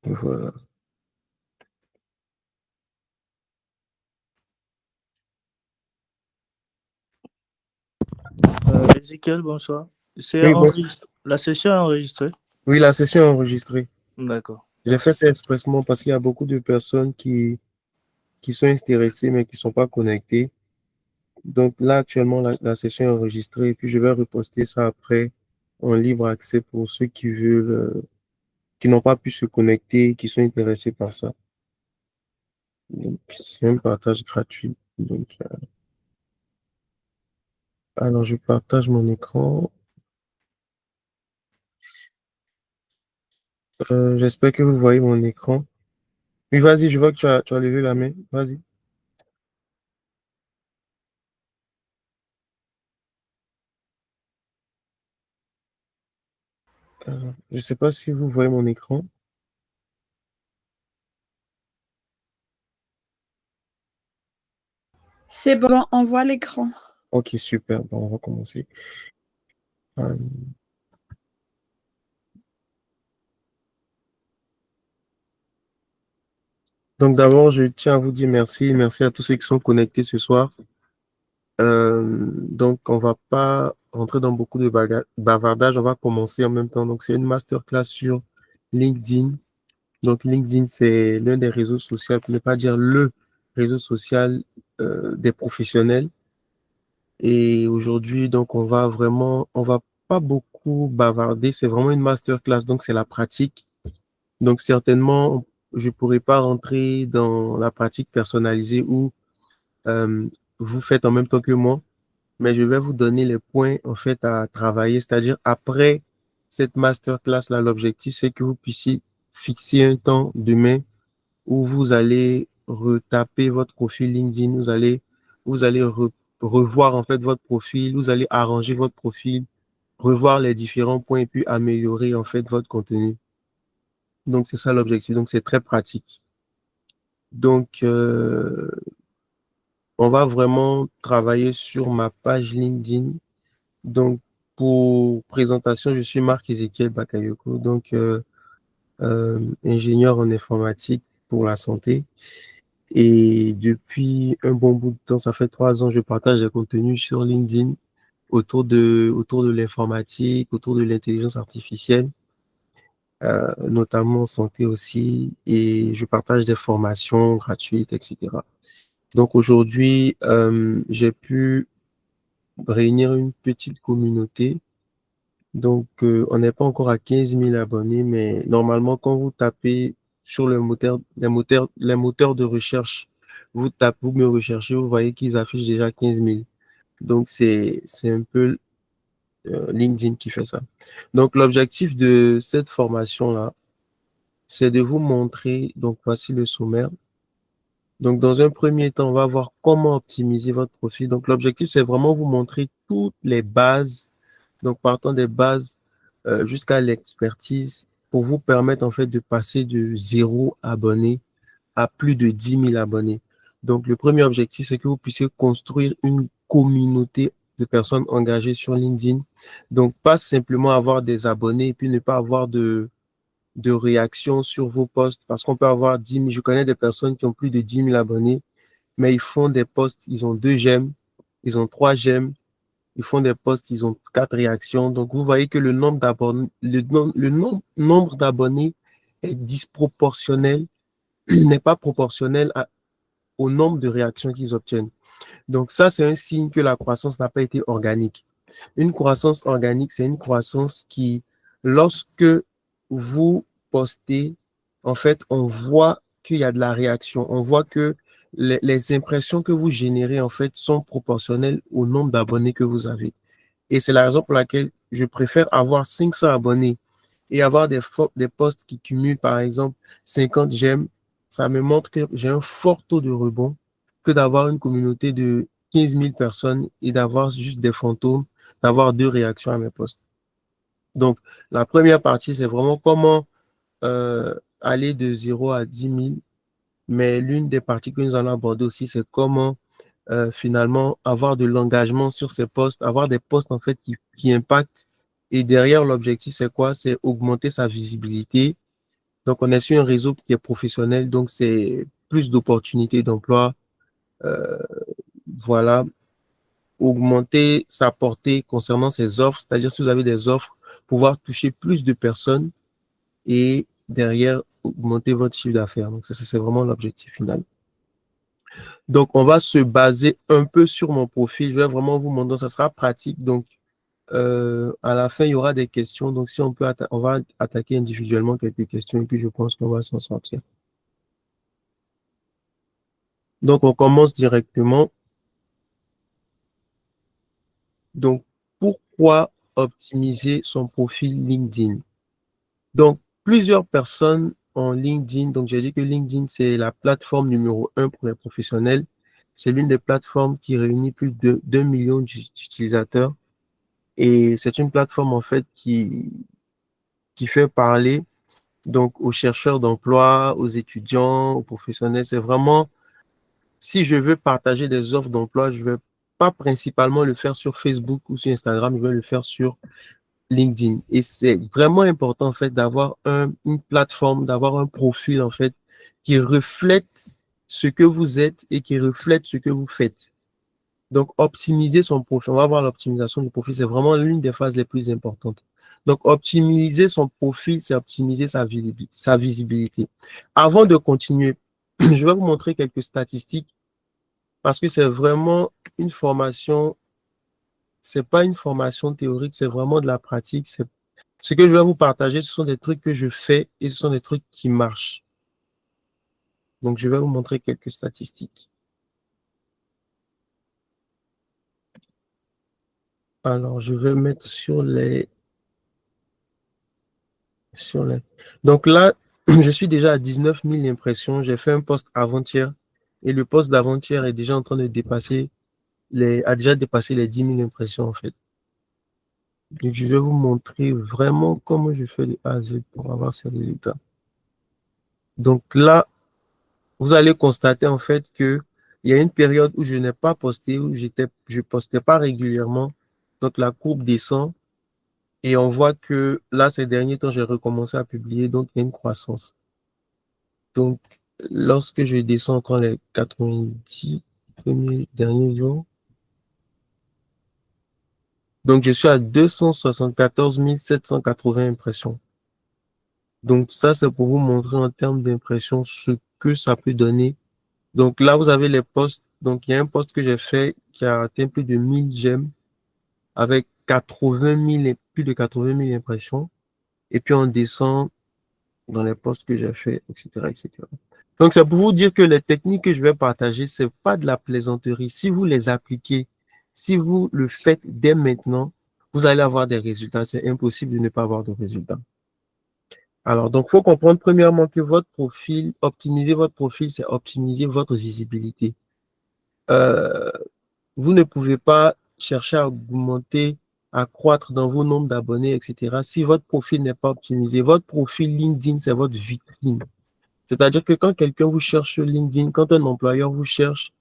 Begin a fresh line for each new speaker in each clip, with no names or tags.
Voilà.
Ezekiel, bonsoir.
Oui, bon.
La session est enregistrée.
Oui, la session est enregistrée.
D'accord,
J'ai fait
merci.
ça expressement parce qu'il y a beaucoup de personnes qui sont intéressées mais qui ne sont pas connectées. Donc là, actuellement, la session est enregistrée et puis je vais reposter ça après en libre accès pour ceux qui veulent, qui n'ont pas pu se connecter, qui sont intéressés par ça. Donc, c'est un partage gratuit. Donc, alors, je partage mon écran. J'espère que vous voyez mon écran. Oui, vas-y, je vois que tu as levé la main. Vas-y. Je ne sais pas si vous voyez mon écran.
C'est bon, on voit l'écran.
Ok, super. Bon, on va commencer. Euh, Donc d'abord, je tiens à vous dire merci. Merci à tous ceux qui sont connectés ce soir. Donc, on va pas rentrer dans beaucoup de bavardage. On va commencer en même temps. Donc, c'est une masterclass sur LinkedIn. Donc, LinkedIn, c'est l'un des réseaux sociaux, pour ne pas dire le réseau social des professionnels. Et aujourd'hui, donc, on va pas beaucoup bavarder. C'est vraiment une masterclass. Donc, c'est la pratique. Donc, certainement, je pourrais pas rentrer dans la pratique personnalisée où euh, vous faites en même temps que moi, mais je vais vous donner les points, en fait, à travailler. C'est-à-dire, après cette masterclass-là, l'objectif, c'est que vous puissiez fixer un temps demain où vous allez retaper votre profil LinkedIn, vous allez revoir, en fait, votre profil, vous allez arranger votre profil, revoir les différents points et puis améliorer, en fait, votre contenu. Donc, c'est ça l'objectif. Donc, c'est très pratique. Donc, on va vraiment travailler sur ma page LinkedIn. Donc, pour présentation, je suis Marc-Ézéchiel Bakayoko, donc ingénieur en informatique pour la santé. Et depuis un bon bout de temps, ça fait 3 ans, je partage des contenus sur LinkedIn autour de l'informatique, autour de l'intelligence artificielle, notamment en santé aussi, et je partage des formations gratuites, etc. Donc aujourd'hui, j'ai pu réunir une petite communauté. Donc, on n'est pas encore à 15 000 abonnés, mais normalement, quand vous tapez sur les moteurs de recherche, vous me recherchez, vous voyez qu'ils affichent déjà 15 000. Donc, c'est un peu LinkedIn qui fait ça. Donc, l'objectif de cette formation-là, c'est de vous montrer, donc voici le sommaire. Donc, dans un premier temps, on va voir comment optimiser votre profil. Donc, l'objectif, c'est vraiment vous montrer toutes les bases. Donc, partant des bases jusqu'à l'expertise pour vous permettre, en fait, de passer de 0 abonné à plus de 10 000 abonnés. Donc, le premier objectif, c'est que vous puissiez construire une communauté de personnes engagées sur LinkedIn. Donc, pas simplement avoir des abonnés et puis ne pas avoir de réactions sur vos posts parce qu'on peut avoir 10 000. Je connais des personnes qui ont plus de 10 000 abonnés, mais ils font des posts, ils ont 2 j'aime, ils ont 3 j'aime, ils font des posts, ils ont 4 réactions. Donc, vous voyez que le nombre d'abonnés, nombre d'abonnés est disproportionnel, n'est pas proportionnel au nombre de réactions qu'ils obtiennent. Donc, ça, c'est un signe que la croissance n'a pas été organique. Une croissance organique, c'est une croissance qui, lorsque vous postez, en fait, on voit qu'il y a de la réaction. On voit que les impressions que vous générez, en fait, sont proportionnelles au nombre d'abonnés que vous avez. Et c'est la raison pour laquelle je préfère avoir 500 abonnés et avoir des posts qui cumulent, par exemple, 50 j'aime. Ça me montre que j'ai un fort taux de rebond que d'avoir une communauté de 15 000 personnes et d'avoir juste des fantômes, d'avoir 2 réactions à mes posts. Donc, la première partie, c'est vraiment comment aller de 0 à 10 000. Mais l'une des parties que nous allons aborder aussi, c'est comment finalement avoir de l'engagement sur ces postes, avoir des postes en fait qui impactent. Et derrière, l'objectif, c'est quoi? C'est augmenter sa visibilité Donc, on est sur un réseau qui est professionnel, donc c'est plus d'opportunités d'emploi. Voilà, augmenter sa portée concernant ses offres, c'est-à-dire si vous avez des offres, pouvoir toucher plus de personnes et derrière augmenter votre chiffre d'affaires. Donc, ça, c'est vraiment l'objectif final. Donc, on va se baser un peu sur mon profil. Je vais vraiment vous montrer, ça sera pratique. Donc, à la fin, il y aura des questions. Donc, si on peut, on va attaquer individuellement quelques questions et puis je pense qu'on va s'en sortir. Donc, on commence directement. Donc, pourquoi optimiser son profil LinkedIn? Donc, plusieurs personnes ont LinkedIn. Donc, j'ai dit que LinkedIn, c'est la plateforme numéro 1 pour les professionnels. C'est l'une des plateformes qui réunit plus d'1 million d'utilisateurs. Et c'est une plateforme, en fait, qui fait parler donc aux chercheurs d'emploi, aux étudiants, aux professionnels. C'est vraiment, si je veux partager des offres d'emploi, je ne vais pas principalement le faire sur Facebook ou sur Instagram, je vais le faire sur LinkedIn. Et c'est vraiment important, en fait, d'avoir une plateforme, d'avoir un profil, en fait, qui reflète ce que vous êtes et qui reflète ce que vous faites. Donc, optimiser son profil, on va voir l'optimisation du profil, c'est vraiment l'une des phases les plus importantes. Donc, optimiser son profil, c'est optimiser sa visibilité. Avant de continuer, je vais vous montrer quelques statistiques parce que c'est vraiment une formation, c'est pas une formation théorique, c'est vraiment de la pratique. Ce que je vais vous partager, ce sont des trucs que je fais et ce sont des trucs qui marchent. Donc, je vais vous montrer quelques statistiques. Alors, je vais mettre sur les... Donc là, je suis déjà à 19 000 impressions. J'ai fait un post avant-hier et le post d'avant-hier est déjà en train de dépasser a déjà dépassé les 10 000 impressions en fait. Donc, je vais vous montrer vraiment comment je fais de A à Z pour avoir ces résultats. Donc là, vous allez constater en fait que il y a une période où je n'ai pas posté, où je postais pas régulièrement. Donc la courbe descend et on voit que là, ces derniers temps, j'ai recommencé à publier, donc il y a une croissance. Donc, lorsque je descends encore les 90 premiers derniers jours, donc je suis à 274 780 impressions. Donc, ça, c'est pour vous montrer en termes d'impressions ce que ça peut donner. Donc, là, vous avez les posts. Donc, il y a un post que j'ai fait qui a atteint plus de 1000 j'aime avec 80 000 et plus de 80 000 impressions. Et puis, on descend dans les posts que j'ai fait, etc., etc. Donc, c'est pour vous dire que les techniques que je vais partager, c'est pas de la plaisanterie. Si vous les appliquez, si vous le faites dès maintenant, vous allez avoir des résultats. C'est impossible de ne pas avoir de résultats. Alors, donc, il faut comprendre premièrement que votre profil, optimiser votre profil, c'est optimiser votre visibilité. Euh, vous ne pouvez pas chercher à augmenter, à croître dans vos nombres d'abonnés, etc. si votre profil n'est pas optimisé. Votre profil LinkedIn, c'est votre vitrine. C'est-à-dire que quand quelqu'un vous cherche sur LinkedIn, quand un employeur vous cherche,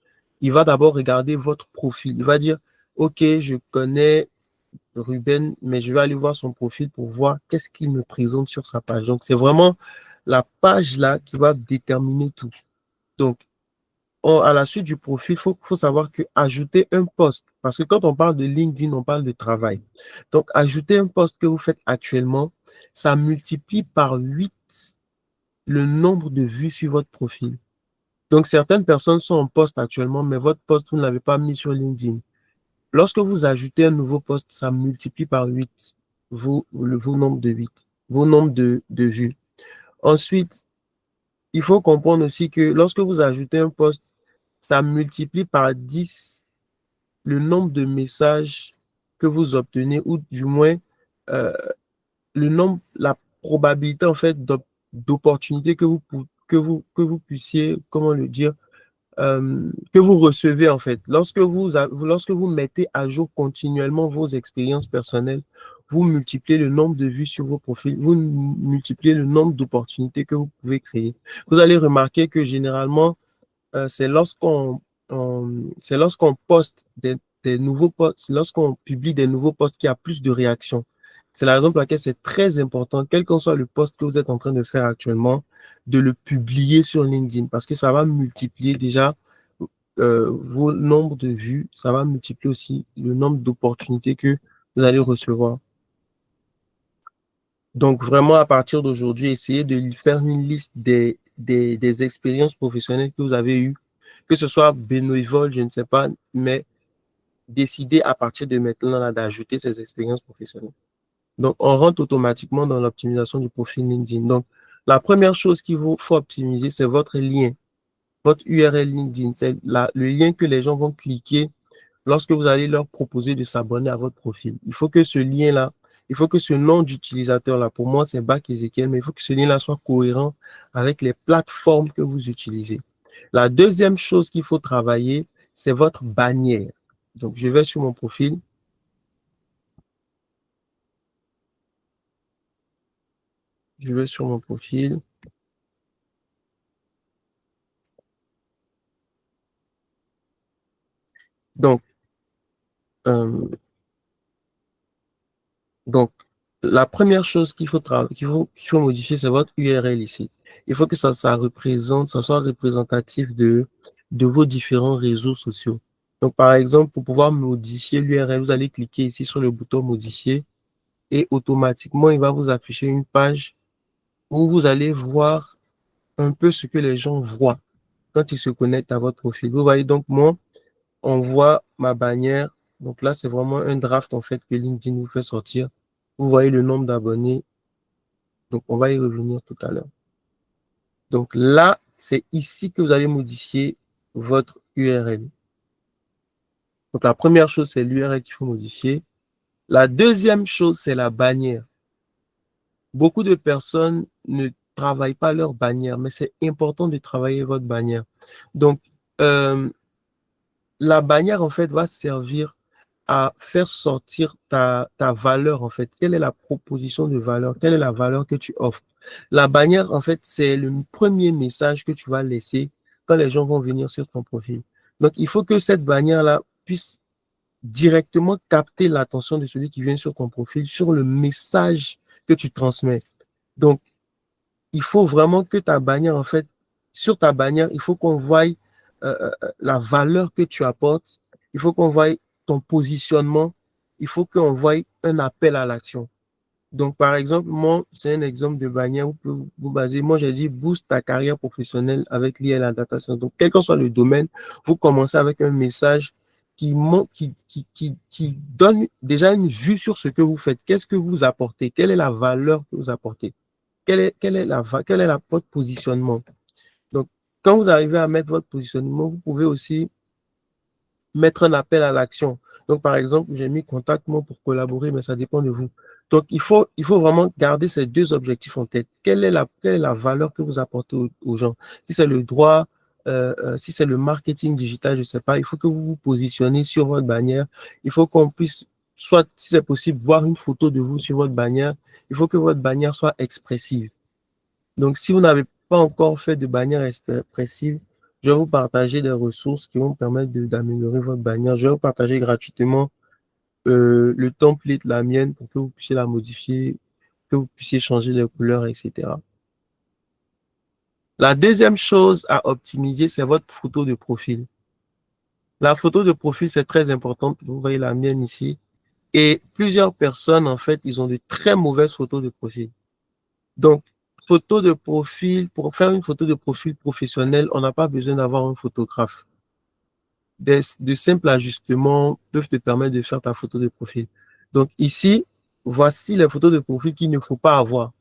il va d'abord regarder votre profil. Il va dire, OK, je connais Ruben, mais je vais aller voir son profil pour voir qu'est-ce qu'il me présente sur sa page. Donc, c'est vraiment la page là qui va déterminer tout. Donc, à la suite du profil, il faut savoir que ajouter un post, parce que quand on parle de LinkedIn, on parle de travail. Donc, ajouter un post que vous faites actuellement, ça multiplie par 8 le nombre de vues sur votre profil. Donc, certaines personnes sont en post actuellement, mais votre post, vous ne l'avez pas mis sur LinkedIn. Lorsque vous ajoutez un nouveau post, ça multiplie par 8 vos nombres de 8, vos nombres de vues. Ensuite, il faut comprendre aussi que lorsque vous ajoutez un post, ça multiplie par 10 le nombre de messages que vous obtenez, ou du moins euh, le nombre, la probabilité en fait d'opportunités que vous puissiez, comment le dire, que vous recevez en fait. Lorsque vous mettez à jour continuellement vos expériences personnelles, vous multipliez le nombre de vues sur vos profils, vous multipliez le nombre d'opportunités que vous pouvez créer. Vous allez remarquer que généralement, c'est c'est lorsqu'on poste des nouveaux posts, lorsqu'on publie des nouveaux posts qu'il y a plus de réactions. C'est la raison pour laquelle c'est très important, quel qu'en soit le poste que vous êtes en train de faire actuellement, de le publier sur LinkedIn parce que ça va multiplier déjà vos nombres de vues, ça va multiplier aussi le nombre d'opportunités que vous allez recevoir. Donc, vraiment, à partir d'aujourd'hui, essayez de faire une liste des expériences professionnelles que vous avez eues, que ce soit bénévole, je ne sais pas, mais décidez à partir de maintenant là, d'ajouter ces expériences professionnelles. Donc, on rentre automatiquement dans l'optimisation du profil LinkedIn. Donc, la première chose qu'il faut optimiser, c'est votre lien, votre URL LinkedIn. C'est le lien que les gens vont cliquer lorsque vous allez leur proposer de s'abonner à votre profil. Il faut que ce lien-là, il faut que ce nom d'utilisateur-là, pour moi, c'est Bac Ezekiel, mais il faut que ce lien-là soit cohérent avec les plateformes que vous utilisez. La deuxième chose qu'il faut travailler, c'est votre bannière. Donc, je vais sur mon profil. Je vais sur mon profil. Donc, euh, la première chose qu'il faut modifier, c'est votre URL ici. Il faut que ça soit représentatif de vos différents réseaux sociaux. Donc, par exemple, pour pouvoir modifier l'URL, vous allez cliquer ici sur le bouton modifier et automatiquement, il va vous afficher une page où vous allez voir un peu ce que les gens voient quand ils se connectent à votre profil. Vous voyez, donc, moi, on voit ma bannière. Donc là, c'est vraiment un draft, en fait, que LinkedIn vous fait sortir. Vous voyez le nombre d'abonnés. Donc, on va y revenir tout à l'heure. Donc là, c'est ici que vous allez modifier votre URL. Donc, la première chose, c'est l'URL qu'il faut modifier. La deuxième chose, c'est la bannière. Beaucoup de personnes ne travaillent pas leur bannière, mais c'est important de travailler votre bannière. Donc, la bannière, en fait, va servir à faire sortir ta valeur, en fait. Quelle est la proposition de valeur? Quelle est la valeur que tu offres? La bannière, en fait, c'est le premier message que tu vas laisser quand les gens vont venir sur ton profil. Donc, il faut que cette bannière-là puisse directement capter l'attention de celui qui vient sur ton profil, sur le message que tu transmets. Donc, il faut vraiment que ta bannière, en fait, sur ta bannière, il faut qu'on voie la valeur que tu apportes, il faut qu'on voie ton positionnement, il faut qu'on voie un appel à l'action. Donc, par exemple, moi, c'est un exemple de bannière où vous pouvez vous baser. Moi, j'ai dit boost ta carrière professionnelle avec l'IA et la data science. Donc, quel que soit le domaine, vous commencez avec un message qui donne déjà une vue sur ce que vous faites. Qu'est-ce que vous apportez? Quelle est la valeur que vous apportez? Quel est votre positionnement? Donc, quand vous arrivez à mettre votre positionnement, vous pouvez aussi mettre un appel à l'action. Donc, par exemple, j'ai mis contacte-moi pour collaborer, mais ça dépend de vous. Donc, il faut vraiment garder ces deux objectifs en tête. Quelle est la valeur que vous apportez aux gens? Si c'est le droit, si c'est le marketing digital, je ne sais pas, il faut que vous vous positionnez sur votre bannière. Il faut qu'on puisse, soit, si c'est possible, voir une photo de vous sur votre bannière. Il faut que votre bannière soit expressive. Donc, si vous n'avez pas encore fait de bannière expressive, je vais vous partager des ressources qui vont permettre d'améliorer votre bannière. Je vais vous partager gratuitement le template, la mienne, pour que vous puissiez la modifier, que vous puissiez changer les couleurs, etc. La deuxième chose à optimiser, c'est votre photo de profil. La photo de profil, c'est très important. Vous voyez la mienne ici. Et plusieurs personnes, en fait, ils ont de très mauvaises photos de profil. Donc, photo de profil, pour faire une photo de profil professionnelle, on n'a pas besoin d'avoir un photographe. De simples ajustements peuvent te permettre de faire ta photo de profil. Donc ici, voici les photos de profil qu'il ne faut pas avoir.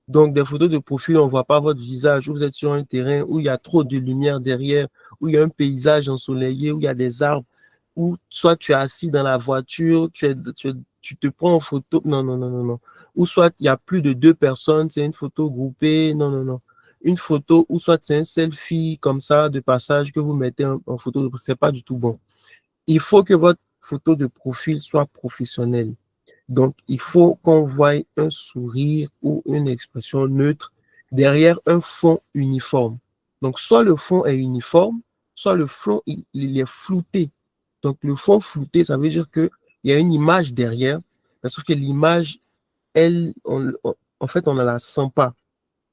Donc des photos de profil, on ne voit pas votre visage, où vous êtes sur un terrain où il y a trop de lumière derrière, où il y a un paysage ensoleillé, où il y a des arbres, où soit tu es assis dans la voiture, tu te prends en photo. Non, non, non, non, non. Ou soit il y a plus de 2 personnes, c'est une photo groupée. Non, non, non. Une photo, ou soit c'est un selfie comme ça, de passage que vous mettez en photo, c'est pas du tout bon. Il faut que votre photo de profil soit professionnelle. Donc, il faut qu'on voie un sourire ou une expression neutre derrière un fond uniforme. Donc, soit le fond est uniforme, soit le fond il est flouté. Donc, le fond flouté, ça veut dire qu'il y a une image derrière, parce que l'image en fait, on ne la sent pas.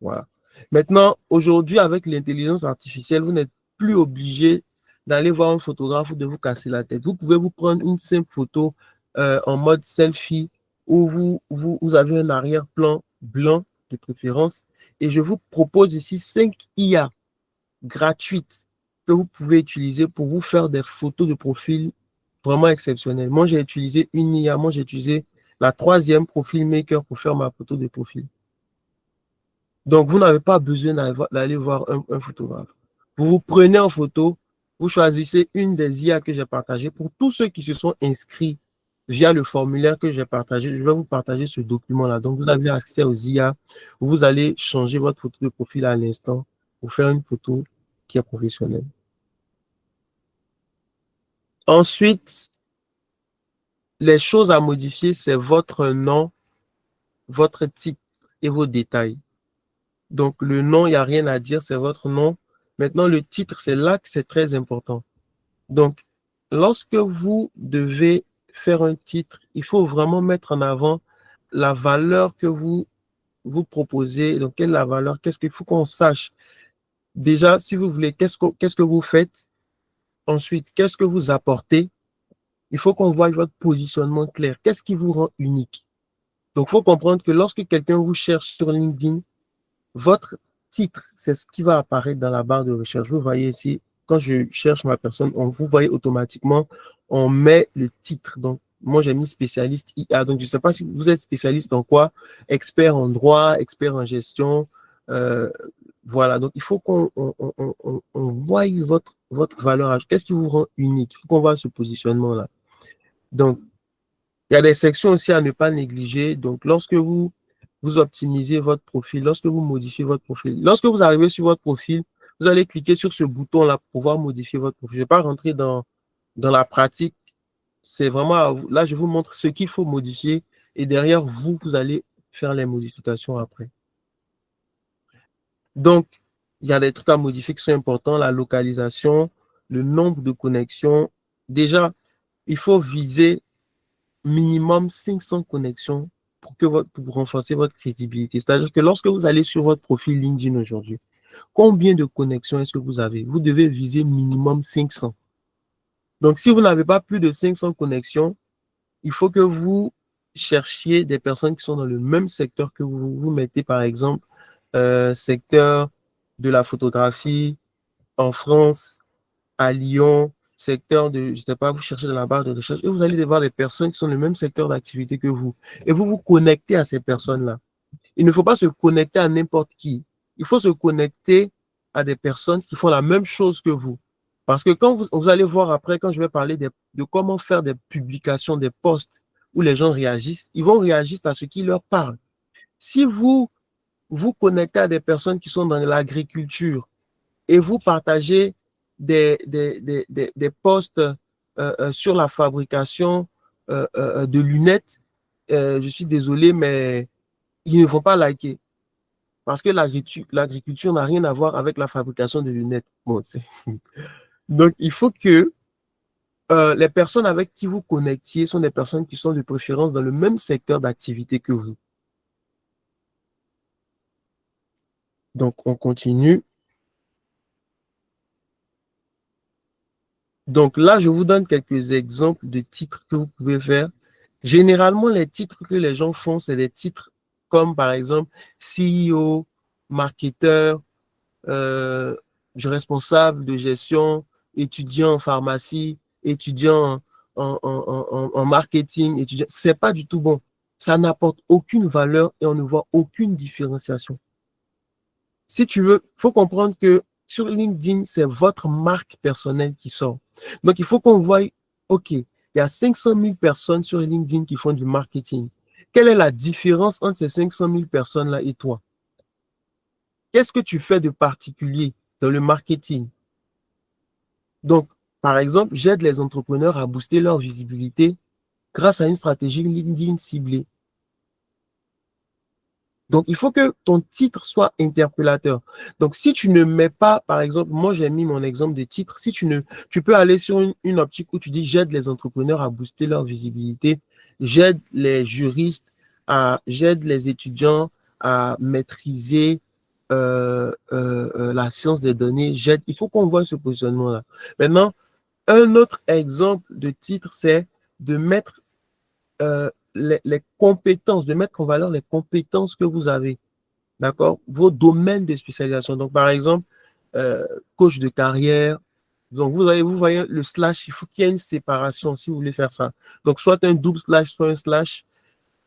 Voilà. Maintenant, aujourd'hui, avec l'intelligence artificielle, vous n'êtes plus obligé d'aller voir un photographe ou de vous casser la tête. Vous pouvez vous prendre une simple photo en mode selfie où vous avez un arrière-plan blanc de préférence. Et je vous propose ici 5 IA gratuites que vous pouvez utiliser pour vous faire des photos de profil vraiment exceptionnelles. Moi, j'ai utilisé une IA. Moi, j'ai utilisé la 3e Profil Maker pour faire ma photo de profil. Donc, vous n'avez pas besoin d'aller voir un photographe. Vous prenez en photo, vous choisissez une des IA que j'ai partagées. Pour tous ceux qui se sont inscrits via le formulaire que j'ai partagé, je vais vous partager ce document-là. Donc, vous avez accès aux IA. Vous allez changer votre photo de profil à l'instant pour faire une photo qui est professionnelle. Ensuite, les choses à modifier, c'est votre nom, votre titre et vos détails. Donc, le nom, il n'y a rien à dire, c'est votre nom. Maintenant, le titre, c'est là que c'est très important. Donc, lorsque vous devez faire un titre, il faut vraiment mettre en avant la valeur que vous proposez. Donc, quelle est la valeur? Qu'est-ce qu'il faut qu'on sache? Déjà, si vous voulez, qu'est-ce que vous faites? Ensuite, qu'est-ce que vous apportez? Il faut qu'on voie votre positionnement clair. Qu'est-ce qui vous rend unique? Donc, il faut comprendre que lorsque quelqu'un vous cherche sur LinkedIn, votre titre, c'est ce qui va apparaître dans la barre de recherche. Vous voyez ici, quand je cherche ma personne, vous voyez automatiquement, on met le titre. Donc, moi, j'ai mis spécialiste IA. Donc, je ne sais pas si vous êtes spécialiste en quoi, expert en droit, expert en gestion. Voilà. Donc, il faut qu'on voie votre valeur. Qu'est-ce qui vous rend unique? Il faut qu'on voit ce positionnement-là. Donc, il y a des sections aussi à ne pas négliger. Donc, lorsque vous optimisez votre profil, lorsque vous modifiez votre profil, lorsque vous arrivez sur votre profil, vous allez cliquer sur ce bouton-là pour pouvoir modifier votre profil. Je ne vais pas rentrer dans la pratique. C'est vraiment, là, je vous montre ce qu'il faut modifier et derrière, vous allez faire les modifications après. Donc, il y a des trucs à modifier qui sont importants, la localisation, le nombre de connexions. Déjà, il faut viser minimum 500 connexions pour renforcer votre crédibilité. C'est-à-dire que lorsque vous allez sur votre profil LinkedIn aujourd'hui, combien de connexions est-ce que vous avez? Vous devez viser minimum 500. Donc, si vous n'avez pas plus de 500 connexions, il faut que vous cherchiez des personnes qui sont dans le même secteur que vous. Vous mettez, par exemple, secteur de la photographie en France, à Lyon, secteur de, je ne sais pas, vous cherchez dans la barre de recherche et vous allez voir des personnes qui sont dans le même secteur d'activité que vous. Et vous vous connectez à ces personnes-là. Il ne faut pas se connecter à n'importe qui. Il faut se connecter à des personnes qui font la même chose que vous. Parce que quand vous allez voir après, quand je vais parler de comment faire des publications, des posts où les gens réagissent, ils vont réagir à ce qui leur parle. Si vous vous connectez à des personnes qui sont dans l'agriculture et vous partagez des posts sur la fabrication de lunettes, je suis désolé, mais ils ne vont pas liker. Parce que l'agriculture n'a rien à voir avec la fabrication de lunettes. Bon, donc, il faut que les personnes avec qui vous connectiez sont des personnes qui sont de préférence dans le même secteur d'activité que vous. Donc, on continue. Donc là, je vous donne quelques exemples de titres que vous pouvez faire. Généralement, les titres que les gens font, c'est des titres comme par exemple CEO, marketeur, responsable de gestion, étudiant en pharmacie, étudiant en marketing, étudiant. C'est pas du tout bon. Ça n'apporte aucune valeur et on ne voit aucune différenciation. Si tu veux, il faut comprendre que sur LinkedIn, c'est votre marque personnelle qui sort. Donc, il faut qu'on voie, OK, il y a 500 000 personnes sur LinkedIn qui font du marketing. Quelle est la différence entre ces 500 000 personnes-là et toi? Qu'est-ce que tu fais de particulier dans le marketing? Donc, par exemple, j'aide les entrepreneurs à booster leur visibilité grâce à une stratégie LinkedIn ciblée. Donc, il faut que ton titre soit interpellateur. Donc, si tu ne mets pas, par exemple, moi, j'ai mis mon exemple de titre. Si tu peux aller sur une optique où tu dis, j'aide les entrepreneurs à booster leur visibilité, j'aide les juristes j'aide les étudiants à maîtriser la science des données. Il faut qu'on voit ce positionnement-là. Maintenant, un autre exemple de titre, c'est de mettre les compétences, de mettre en valeur les compétences que vous avez. D'accord? Vos domaines de spécialisation. Donc, par exemple, coach de carrière. Donc, vous voyez le slash, il faut qu'il y ait une séparation si vous voulez faire ça. Donc, soit un double slash, soit un slash.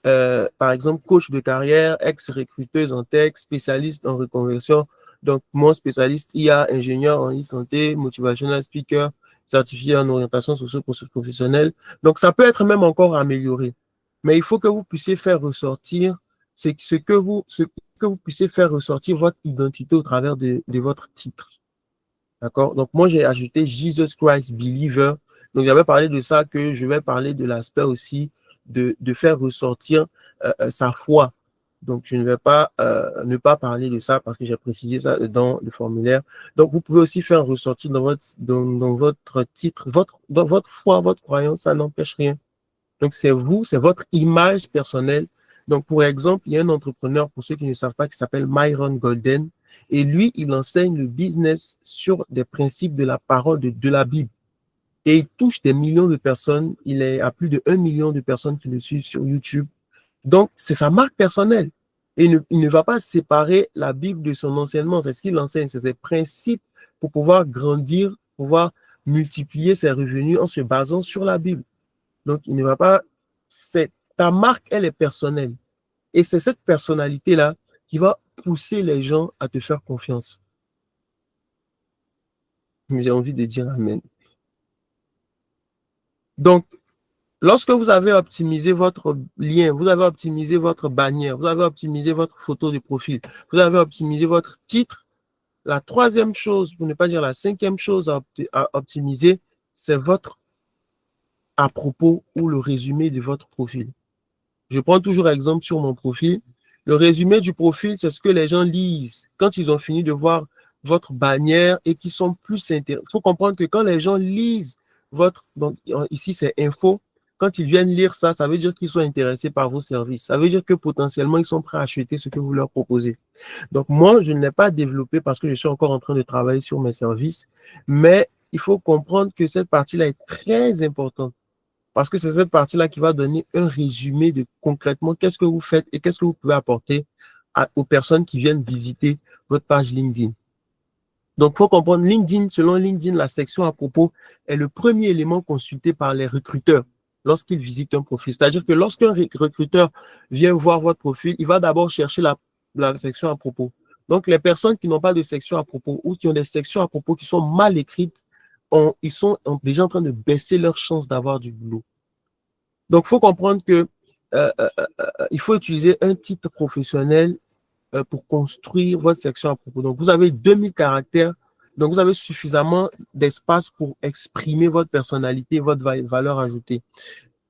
Par exemple, coach de carrière, ex-recruteuse en tech, spécialiste en reconversion. Donc, mon spécialiste IA, ingénieur en e-santé, motivational speaker, certifié en orientation socio-professionnelle. Donc, ça peut être même encore amélioré. Mais il faut que vous puissiez faire ressortir ce que vous puissiez faire ressortir votre identité au travers de votre titre. D'accord? Donc, moi, j'ai ajouté Jesus Christ Believer. Donc, j'avais parlé de ça, que je vais parler de l'aspect aussi de faire ressortir sa foi. Donc, je ne vais pas ne pas parler de ça parce que j'ai précisé ça dans le formulaire. Donc, vous pouvez aussi faire ressortir dans votre titre, dans votre foi, votre croyance, ça n'empêche rien. Donc, c'est vous, c'est votre image personnelle. Donc, pour exemple, il y a un entrepreneur, pour ceux qui ne savent pas, qui s'appelle Myron Golden. Et lui, il enseigne le business sur des principes de la parole de la Bible. Et il touche des millions de personnes. Il est à plus de 1 million de personnes qui le suivent sur YouTube. Donc, c'est sa marque personnelle. Et il ne va pas séparer la Bible de son enseignement. C'est ce qu'il enseigne, c'est ses principes pour pouvoir grandir, pouvoir multiplier ses revenus en se basant sur la Bible. Donc, il ne va pas... Ta marque, elle est personnelle. Et c'est cette personnalité-là qui va pousser les gens à te faire confiance. J'ai envie de dire amen. Donc, lorsque vous avez optimisé votre lien, vous avez optimisé votre bannière, vous avez optimisé votre photo de profil, vous avez optimisé votre titre, la troisième chose, pour ne pas dire la cinquième chose à optimiser, c'est votre à propos ou le résumé de votre profil. Je prends toujours exemple sur mon profil. Le résumé du profil, c'est ce que les gens lisent quand ils ont fini de voir votre bannière et qui sont plus intéressés. Il faut comprendre que quand les gens lisent donc ici c'est info, quand ils viennent lire ça, ça veut dire qu'ils sont intéressés par vos services. Ça veut dire que potentiellement, ils sont prêts à acheter ce que vous leur proposez. Donc moi, je ne l'ai pas développé parce que je suis encore en train de travailler sur mes services, mais il faut comprendre que cette partie-là est très importante. Parce que c'est cette partie-là qui va donner un résumé de concrètement qu'est-ce que vous faites et qu'est-ce que vous pouvez apporter aux personnes qui viennent visiter votre page LinkedIn. Donc, il faut comprendre, LinkedIn, selon LinkedIn, la section à propos est le premier élément consulté par les recruteurs lorsqu'ils visitent un profil. C'est-à-dire que lorsqu'un recruteur vient voir votre profil, il va d'abord chercher la section à propos. Donc, les personnes qui n'ont pas de section à propos ou qui ont des sections à propos qui sont mal écrites, ils sont déjà en train de baisser leurs chances d'avoir du boulot. Donc, il faut comprendre que il faut utiliser un titre professionnel pour construire votre section à propos. Donc, vous avez 2000 caractères, donc vous avez suffisamment d'espace pour exprimer votre personnalité, votre valeur ajoutée.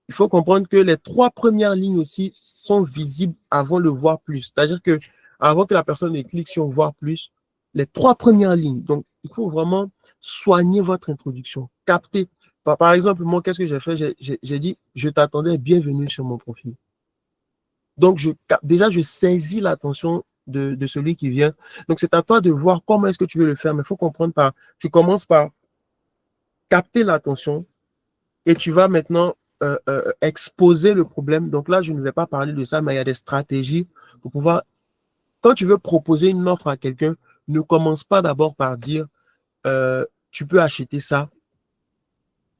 Il faut comprendre que les 3 premières lignes aussi sont visibles avant le voir plus. C'est-à-dire que avant que la personne ne clique sur voir plus, les 3 premières lignes. Donc, il faut vraiment soigner votre introduction, capter. Par exemple, moi, qu'est-ce que j'ai fait? J'ai dit, je t'attendais, bienvenue sur mon profil. Donc, déjà, je saisis l'attention de celui qui vient. Donc, c'est à toi de voir comment est-ce que tu veux le faire. Mais il faut comprendre tu commences par capter l'attention et tu vas maintenant exposer le problème. Donc là, je ne vais pas parler de ça, mais il y a des stratégies pour pouvoir... Quand tu veux proposer une offre à quelqu'un, ne commence pas d'abord par dire tu peux acheter ça,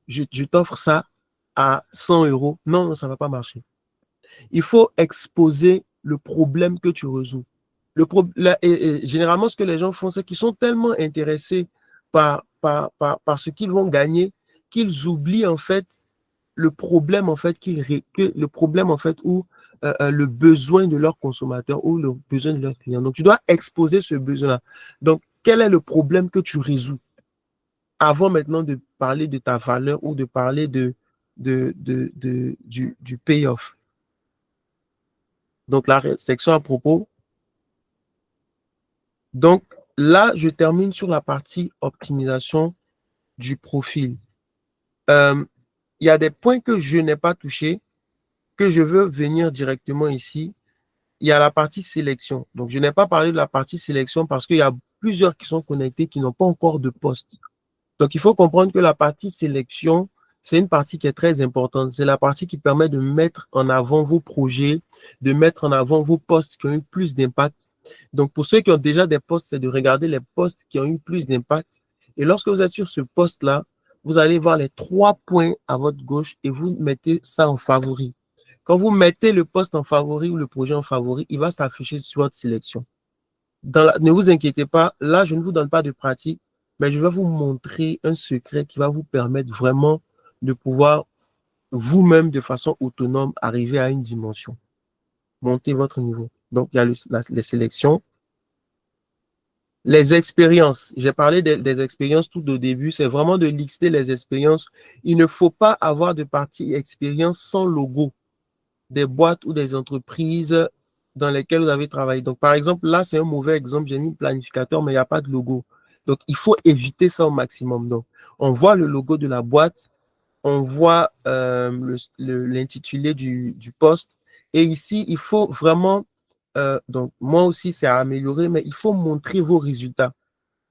je t'offre ça à 100 €. Non, ça ne va pas marcher. Il faut exposer le problème que tu résous. Généralement, ce que les gens font, c'est qu'ils sont tellement intéressés par ce qu'ils vont gagner qu'ils oublient en fait le problème en fait ou le besoin de leur consommateur ou le besoin de leur client. Donc, tu dois exposer ce besoin-là. Donc, quel est le problème que tu résous avant maintenant de parler de ta valeur ou de parler du payoff. Donc, la section à propos. Donc, là, je termine sur la partie optimisation du profil. Il y a des points que je n'ai pas touchés, que je veux venir directement ici, il y a la partie sélection. Donc, je n'ai pas parlé de la partie sélection parce qu'il y a plusieurs qui sont connectés qui n'ont pas encore de poste. Donc, il faut comprendre que la partie sélection, c'est une partie qui est très importante. C'est la partie qui permet de mettre en avant vos projets, de mettre en avant vos postes qui ont eu plus d'impact. Donc, pour ceux qui ont déjà des postes, c'est de regarder les postes qui ont eu plus d'impact. Et lorsque vous êtes sur ce poste-là, vous allez voir les 3 points à votre gauche et vous mettez ça en favori. Quand vous mettez le poste en favori ou le projet en favori, il va s'afficher sur votre sélection. Ne vous inquiétez pas, là, je ne vous donne pas de pratique, mais je vais vous montrer un secret qui va vous permettre vraiment de pouvoir vous-même, de façon autonome, arriver à une dimension. Monter votre niveau. Donc, il y a les sélections. Les expériences. J'ai parlé des expériences tout au début. C'est vraiment de lister les expériences. Il ne faut pas avoir de partie expérience sans logo des boîtes ou des entreprises dans lesquelles vous avez travaillé. Donc, par exemple, là, c'est un mauvais exemple. J'ai mis planificateur, mais il n'y a pas de logo. Donc, il faut éviter ça au maximum. Donc, on voit le logo de la boîte, on voit l'intitulé du poste. Et ici, il faut vraiment, donc moi aussi, c'est à améliorer, mais il faut montrer vos résultats.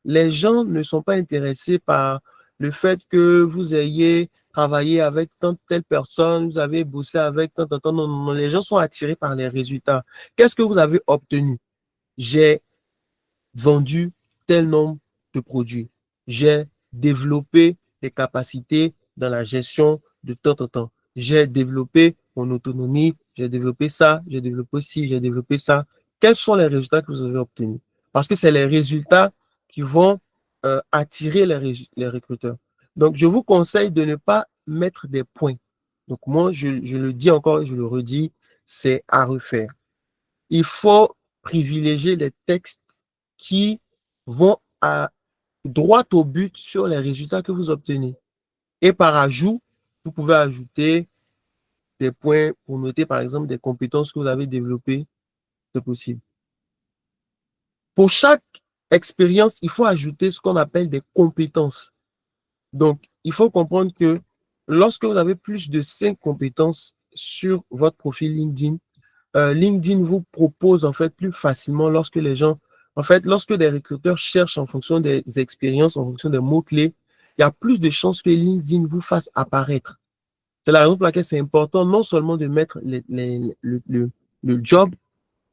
Les gens ne sont pas intéressés par le fait que vous ayez travaillé avec telle personne, vous avez bossé avec tant. Non, non, non. Les gens sont attirés par les résultats. Qu'est-ce que vous avez obtenu? J'ai vendu tel nombre de produits. J'ai développé des capacités dans la gestion de temps. J'ai développé mon autonomie, j'ai développé ça, j'ai développé ci, j'ai développé ça. Quels sont les résultats que vous avez obtenus? Parce que c'est les résultats qui vont attirer les recruteurs. Donc, je vous conseille de ne pas mettre des points. Donc, moi, je le dis encore et je le redis, c'est à refaire. Il faut privilégier les textes qui vont droit au but sur les résultats que vous obtenez. Et par ajout, vous pouvez ajouter des points pour noter, par exemple, des compétences que vous avez développées. C'est possible. Pour chaque expérience, il faut ajouter ce qu'on appelle des compétences. Donc, il faut comprendre que lorsque vous avez plus de 5 compétences sur votre profil LinkedIn, LinkedIn vous propose en fait plus facilement lorsque les gens, en fait, lorsque des recruteurs cherchent en fonction des expériences, en fonction des mots-clés, il y a plus de chances que LinkedIn vous fasse apparaître. C'est la raison pour laquelle c'est important non seulement de mettre le job,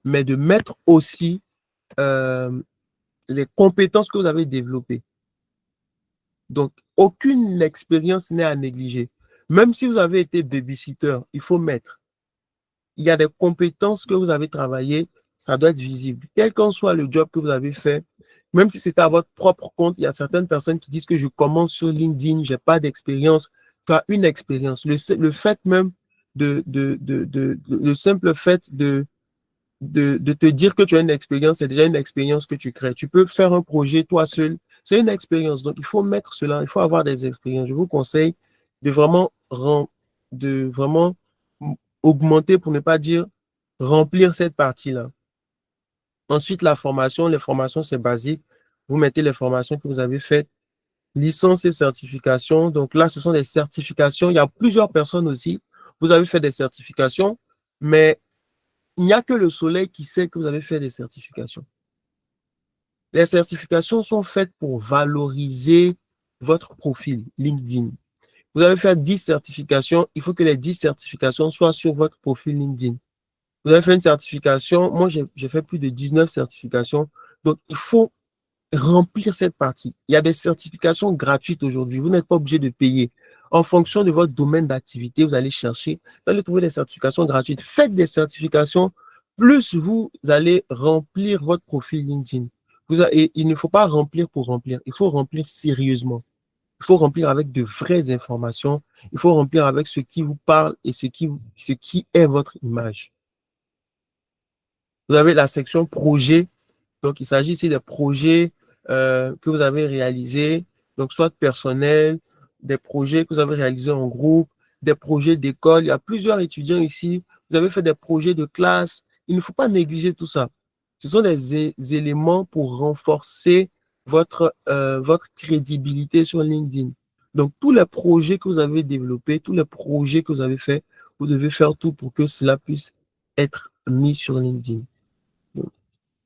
mais de mettre aussi les compétences que vous avez développées. Donc, aucune expérience n'est à négliger. Même si vous avez été babysitter, il faut mettre. Il y a des compétences que vous avez travaillées, ça doit être visible. Quel qu'en soit le job que vous avez fait, même si c'est à votre propre compte, il y a certaines personnes qui disent que je commence sur LinkedIn, je n'ai pas d'expérience. Tu as une expérience. Le fait même le simple fait de te dire que tu as une expérience, c'est déjà une expérience que tu crées. Tu peux faire un projet toi seul, c'est une expérience. Donc, il faut mettre cela, il faut avoir des expériences. Je vous conseille de vraiment augmenter, pour ne pas dire remplir cette partie-là. Ensuite, la formation. Les formations, c'est basique. Vous mettez les formations que vous avez faites. Licence et certification. Donc là, ce sont des certifications. Il y a plusieurs personnes aussi. Vous avez fait des certifications, mais il n'y a que le soleil qui sait que vous avez fait des certifications. Les certifications sont faites pour valoriser votre profil LinkedIn. Vous avez fait 10 certifications, il faut que les 10 certifications soient sur votre profil LinkedIn. Vous avez fait une certification, moi j'ai fait plus de 19 certifications, donc il faut remplir cette partie. Il y a des certifications gratuites aujourd'hui, vous n'êtes pas obligé de payer. En fonction de votre domaine d'activité, vous allez chercher, vous allez trouver des certifications gratuites. Faites des certifications, plus vous allez remplir votre profil LinkedIn. Et il ne faut pas remplir pour remplir, il faut remplir sérieusement. Il faut remplir avec de vraies informations. Il faut remplir avec ce qui vous parle et ce qui est votre image. Vous avez la section projet. Donc, il s'agit ici des projets que vous avez réalisés, donc soit personnels, des projets que vous avez réalisés en groupe, des projets d'école. Il y a plusieurs étudiants ici. Vous avez fait des projets de classe. Il ne faut pas négliger tout ça. Ce sont des éléments pour renforcer votre crédibilité sur LinkedIn. Donc, tous les projets que vous avez développés, tous les projets que vous avez faits, vous devez faire tout pour que cela puisse être mis sur LinkedIn. Donc,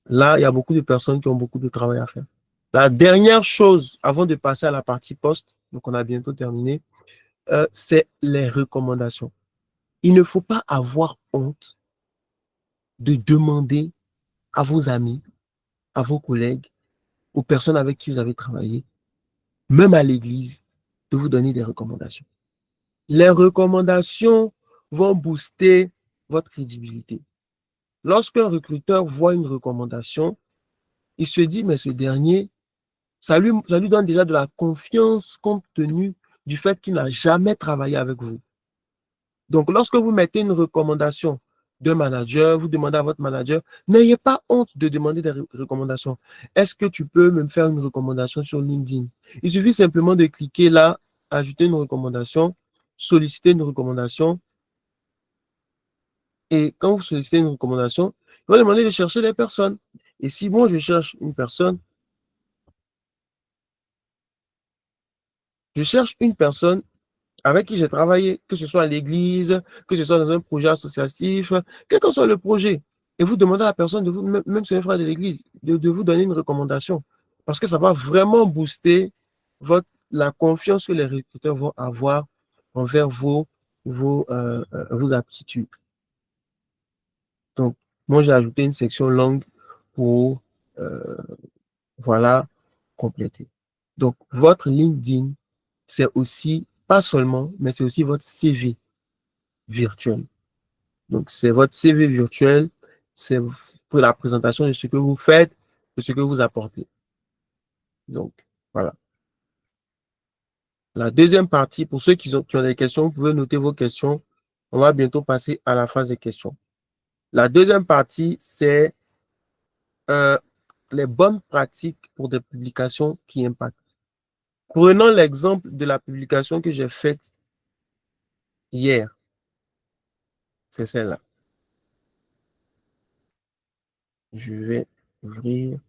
là, il y a beaucoup de personnes qui ont beaucoup de travail à faire. La dernière chose, avant de passer à la partie post, donc on a bientôt terminé, c'est les recommandations. Il ne faut pas avoir honte de demander à vos amis, à vos collègues, aux personnes avec qui vous avez travaillé, même à l'église, de vous donner des recommandations. Les recommandations vont booster votre crédibilité. Lorsqu'un recruteur voit une recommandation, il se dit, mais ce dernier, ça lui donne déjà de la confiance compte tenu du fait qu'il n'a jamais travaillé avec vous. Donc, lorsque vous mettez une recommandation d'un manager, vous demandez à votre manager, n'ayez pas honte de demander des recommandations. Est-ce que tu peux me faire une recommandation sur LinkedIn? Il suffit simplement de cliquer là, ajouter une recommandation, solliciter une recommandation. Et quand vous sollicitez une recommandation, il va demander de chercher les personnes. Et si moi, je cherche une personne, avec qui j'ai travaillé, que ce soit à l'église, que ce soit dans un projet associatif, quel que soit le projet. Et vous demandez à la personne, de vous, même si c'est un frère de l'église, de vous donner une recommandation. Parce que ça va vraiment booster la confiance que les recruteurs vont avoir envers vos aptitudes. Donc, moi, j'ai ajouté une section longue pour, voilà, compléter. Donc, votre LinkedIn, c'est aussi, pas seulement, mais c'est aussi votre CV virtuel. Donc, c'est votre CV virtuel, c'est pour la présentation de ce que vous faites, de ce que vous apportez. Donc, voilà. La deuxième partie, pour ceux qui ont des questions, vous pouvez noter vos questions. On va bientôt passer à la phase des questions. La deuxième partie, c'est les bonnes pratiques pour des publications qui impactent. Prenons l'exemple de la publication que j'ai faite hier. C'est celle-là. Je vais ouvrir.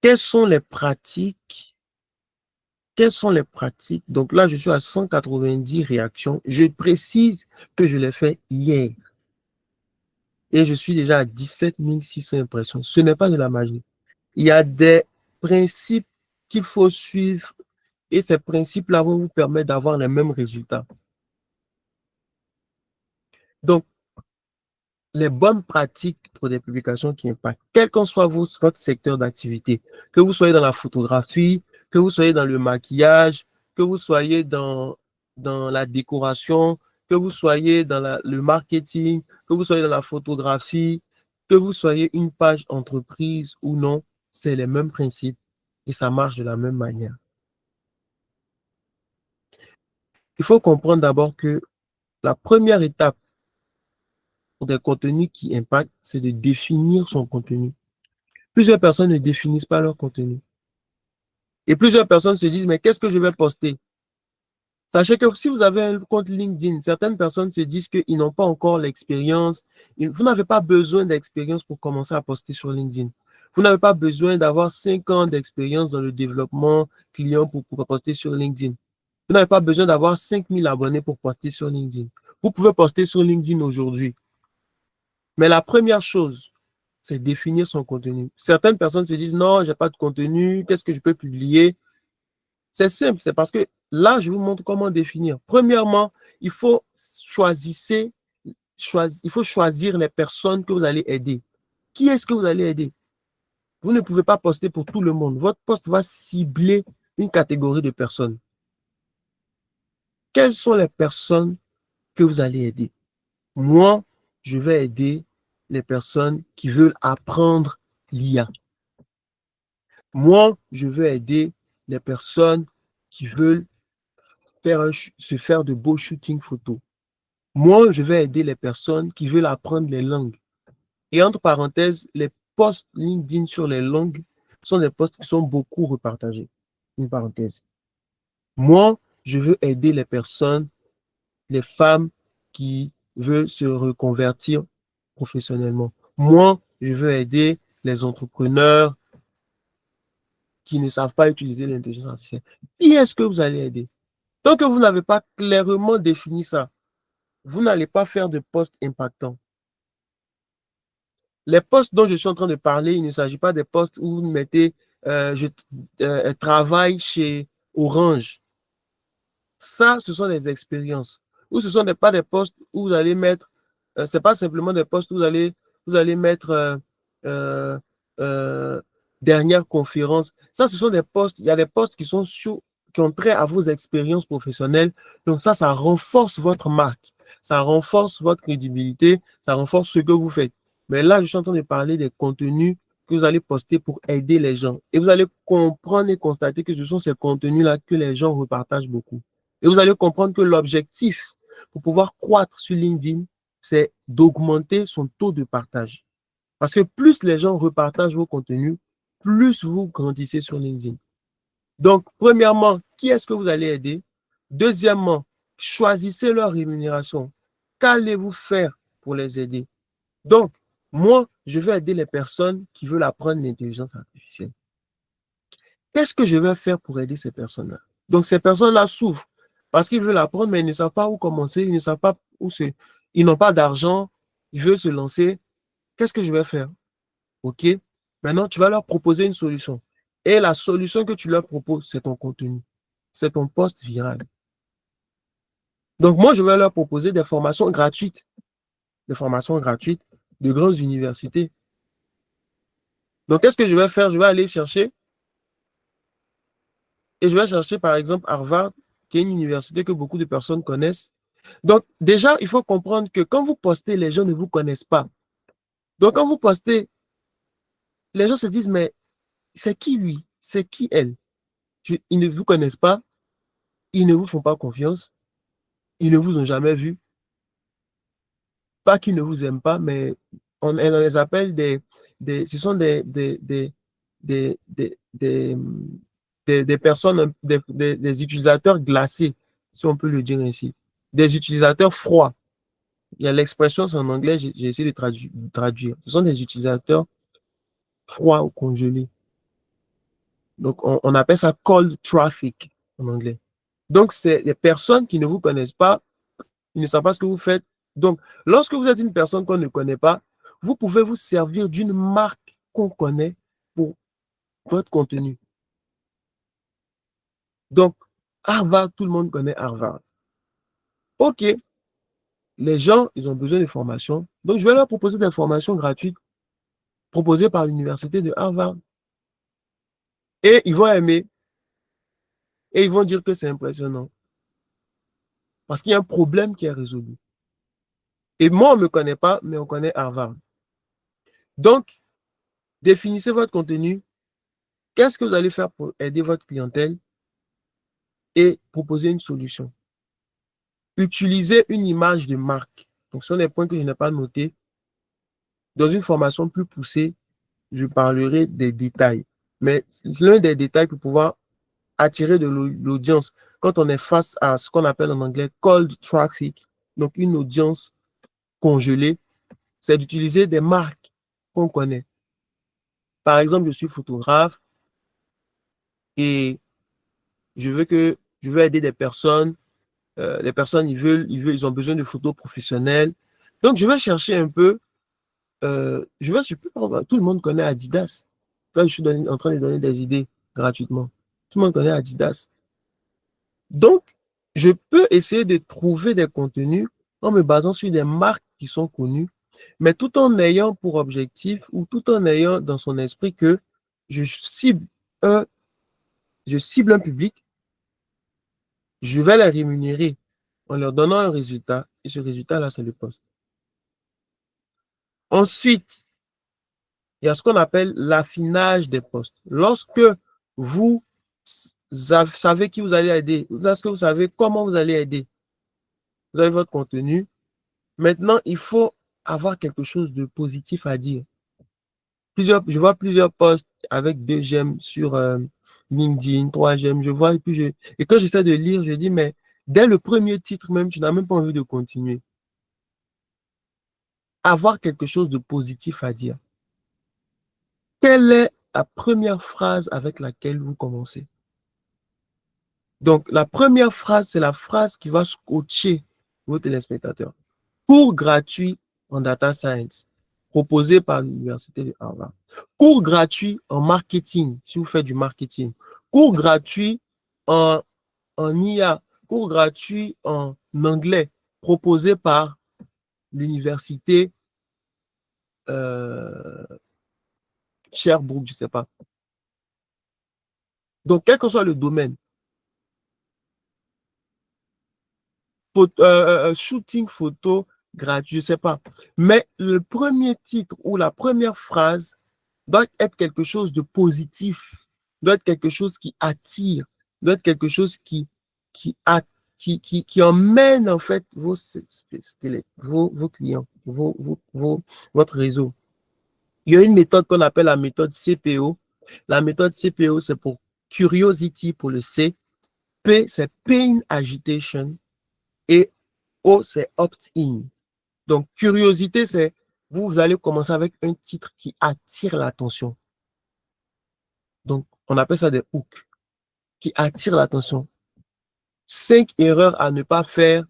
Quelles sont les pratiques? Quelles sont les pratiques? Donc là, je suis à 190 réactions. Je précise que je l'ai fait hier. Et je suis déjà à 17 600 impressions. Ce n'est pas de la magie. Il y a des principes qu'il faut suivre et ces principes-là vont vous permettre d'avoir les mêmes résultats. Donc, les bonnes pratiques pour des publications qui impactent, quel qu'en soit votre secteur d'activité, que vous soyez dans la photographie, que vous soyez dans le maquillage, que vous soyez dans la décoration, que vous soyez dans le marketing, que vous soyez dans la photographie, que vous soyez une page entreprise ou non, c'est les mêmes principes et ça marche de la même manière. Il faut comprendre d'abord que la première étape pour des contenus qui impactent, c'est de définir son contenu. Plusieurs personnes ne définissent pas leur contenu. Et plusieurs personnes se disent, mais qu'est-ce que je vais poster? Sachez que si vous avez un compte LinkedIn, certaines personnes se disent qu'ils n'ont pas encore l'expérience. Vous n'avez pas besoin d'expérience pour commencer à poster sur LinkedIn. Vous n'avez pas besoin d'avoir 5 ans d'expérience dans le développement client pour poster sur LinkedIn. Vous n'avez pas besoin d'avoir 5000 abonnés pour poster sur LinkedIn. Vous pouvez poster sur LinkedIn aujourd'hui. Mais la première chose, c'est définir son contenu. Certaines personnes se disent, non, je n'ai pas de contenu, qu'est-ce que je peux publier? C'est simple, c'est parce que là, je vous montre comment définir. Premièrement, il faut choisir les personnes que vous allez aider. Qui est-ce que vous allez aider? Vous ne pouvez pas poster pour tout le monde. Votre post va cibler une catégorie de personnes. Quelles sont les personnes que vous allez aider? Moi, je vais aider les personnes qui veulent apprendre l'IA. Moi, je veux aider les personnes qui veulent se faire de beaux shootings photos. Moi, je vais aider les personnes qui veulent apprendre les langues. Et entre parenthèses, les posts LinkedIn sur les langues sont des posts qui sont beaucoup repartagés. Une parenthèse. Moi, je veux aider les personnes, les femmes qui veulent se reconvertir professionnellement. Moi, je veux aider les entrepreneurs qui ne savent pas utiliser l'intelligence artificielle. Qui est-ce que vous allez aider? Tant que vous n'avez pas clairement défini ça, vous n'allez pas faire de posts impactants. Les posts dont je suis en train de parler, il ne s'agit pas des posts où vous mettez je travaille chez Orange. Ça, ce sont des expériences. Ou ce ne sont pas des posts où vous allez mettre, c'est pas simplement des posts où vous allez mettre euh, euh, dernière conférence. Ça, ce sont des posts, il y a des posts qui sont qui ont trait à vos expériences professionnelles. Donc ça renforce votre marque. Ça renforce votre crédibilité. Ça renforce ce que vous faites. Mais là, je suis en train de parler des contenus que vous allez poster pour aider les gens. Et vous allez comprendre et constater que ce sont ces contenus-là que les gens repartagent beaucoup. Et vous allez comprendre que l'objectif pour pouvoir croître sur LinkedIn, c'est d'augmenter son taux de partage. Parce que plus les gens repartagent vos contenus, plus vous grandissez sur LinkedIn. Donc, premièrement, qui est-ce que vous allez aider? Deuxièmement, choisissez leur rémunération. Qu'allez-vous faire pour les aider? Donc, moi, je vais aider les personnes qui veulent apprendre l'intelligence artificielle. Qu'est-ce que je vais faire pour aider ces personnes-là? Donc, ces personnes-là souffrent parce qu'ils veulent apprendre, mais ils ne savent pas où commencer, ils ne savent pas où se... Ils n'ont pas d'argent, ils veulent se lancer. Qu'est-ce que je vais faire? OK? Maintenant, tu vas leur proposer une solution. Et la solution que tu leur proposes, c'est ton contenu. C'est ton post viral. Donc, moi, je vais leur proposer des formations gratuites. Des formations gratuites de grandes universités. Donc, qu'est-ce que je vais faire? Je vais aller chercher et je vais chercher, par exemple, Harvard, qui est une université que beaucoup de personnes connaissent. Donc, déjà, il faut comprendre que quand vous postez, les gens ne vous connaissent pas. Donc, quand vous postez, les gens se disent, mais c'est qui lui? C'est qui elle? Ils ne vous connaissent pas, ils ne vous font pas confiance, ils ne vous ont jamais vu. Pas qu'ils ne vous aiment pas, mais on les appelle ce sont des personnes, des utilisateurs glacés, si on peut le dire ainsi. Des utilisateurs froids. Il y a l'expression, c'est en anglais, j'ai essayé de traduire. Ce sont des utilisateurs froids ou congelés. Donc, on appelle ça cold traffic en anglais. Donc, c'est des personnes qui ne vous connaissent pas, ils ne savent pas ce que vous faites. Donc, lorsque vous êtes une personne qu'on ne connaît pas, vous pouvez vous servir d'une marque qu'on connaît pour votre contenu. Donc, Harvard, tout le monde connaît Harvard. OK, les gens, ils ont besoin de formation. Donc, je vais leur proposer des formations gratuites proposées par l'université de Harvard. Et ils vont aimer. Et ils vont dire que c'est impressionnant. Parce qu'il y a un problème qui est résolu. Et moi, on ne me connaît pas, mais on connaît Harvard. Donc, définissez votre contenu. Qu'est-ce que vous allez faire pour aider votre clientèle et proposer une solution? Utilisez une image de marque. Donc, ce sont des points que je n'ai pas notés. Dans une formation plus poussée, je parlerai des détails. Mais l'un des détails pour pouvoir attirer de l'audience quand on est face à ce qu'on appelle en anglais cold traffic, donc une audience congelée, c'est d'utiliser des marques qu'on connaît. Par exemple, je suis photographe et je veux aider des personnes. Les personnes, ils ont besoin de photos professionnelles. Donc, je vais chercher un peu. Tout le monde connaît Adidas. Là, je suis en train de donner des idées gratuitement. Tout le monde connaît Adidas. Donc, je peux essayer de trouver des contenus en me basant sur des marques qui sont connues, mais tout en ayant pour objectif ou tout en ayant dans son esprit que je cible un, je cible un public, je vais les rémunérer en leur donnant un résultat et ce résultat-là, c'est le poste. Ensuite, il y a ce qu'on appelle l'affinage des postes. Lorsque vous savez qui vous allez aider, lorsque vous savez comment vous allez aider, vous avez votre contenu. Maintenant, il faut avoir quelque chose de positif à dire. Je vois plusieurs posts avec 2 j'aime sur LinkedIn, 3 j'aime, je vois, et quand j'essaie de lire, je dis, mais dès le premier titre même, tu n'as même pas envie de continuer. Avoir quelque chose de positif à dire. Quelle est la première phrase avec laquelle vous commencez? Donc, la première phrase, c'est la phrase qui va scotcher vos téléspectateurs. Cours gratuit en data science, proposé par l'Université de Harvard. Cours gratuit en marketing, si vous faites du marketing. Cours gratuit en IA. Cours gratuit en anglais, proposé par l'Université Sherbrooke, je ne sais pas. Donc, quel que soit le domaine, shooting photo gratuit, je ne sais pas. Mais le premier titre ou la première phrase doit être quelque chose de positif, doit être quelque chose qui attire, doit être quelque chose qui emmène en fait vos clients, votre réseau. Il y a une méthode qu'on appelle la méthode CPO. La méthode CPO, c'est pour curiosity pour le C. P, c'est pain agitation. Et O, c'est opt-in. Donc, curiosité, c'est vous allez commencer avec un titre qui attire l'attention. Donc, on appelle ça des hooks qui attirent l'attention. 5 erreurs à ne pas faire.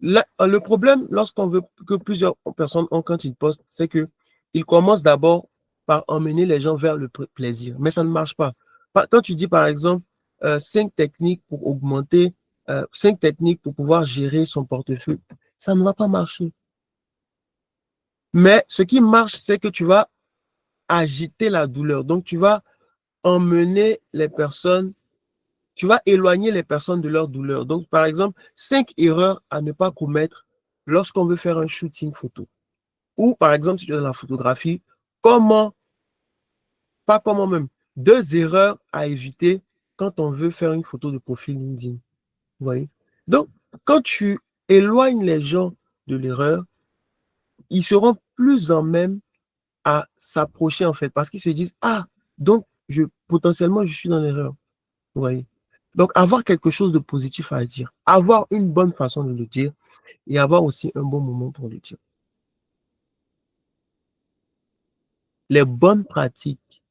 Le problème, lorsqu'on veut que plusieurs personnes ont quand ils postent, c'est qu'ils commencent d'abord par emmener les gens vers le plaisir. Mais ça ne marche pas. Quand tu dis, par exemple, 5 techniques pour augmenter, 5 techniques pour pouvoir gérer son portefeuille, ça ne va pas marcher. Mais ce qui marche, c'est que tu vas agiter la douleur. Donc, tu vas emmener les personnes, tu vas éloigner les personnes de leur douleur. Donc, par exemple, 5 erreurs à ne pas commettre lorsqu'on veut faire un shooting photo. Ou, par exemple, si tu es dans la photographie, pas comment même, 2 erreurs à éviter quand on veut faire une photo de profil LinkedIn. Vous voyez? Donc, quand tu éloignes les gens de l'erreur, ils seront plus en même à s'approcher en fait, parce qu'ils se disent, ah, donc potentiellement je suis dans l'erreur. Vous voyez? Donc avoir quelque chose de positif à dire, avoir une bonne façon de le dire et avoir aussi un bon moment pour le dire. Les bonnes pratiques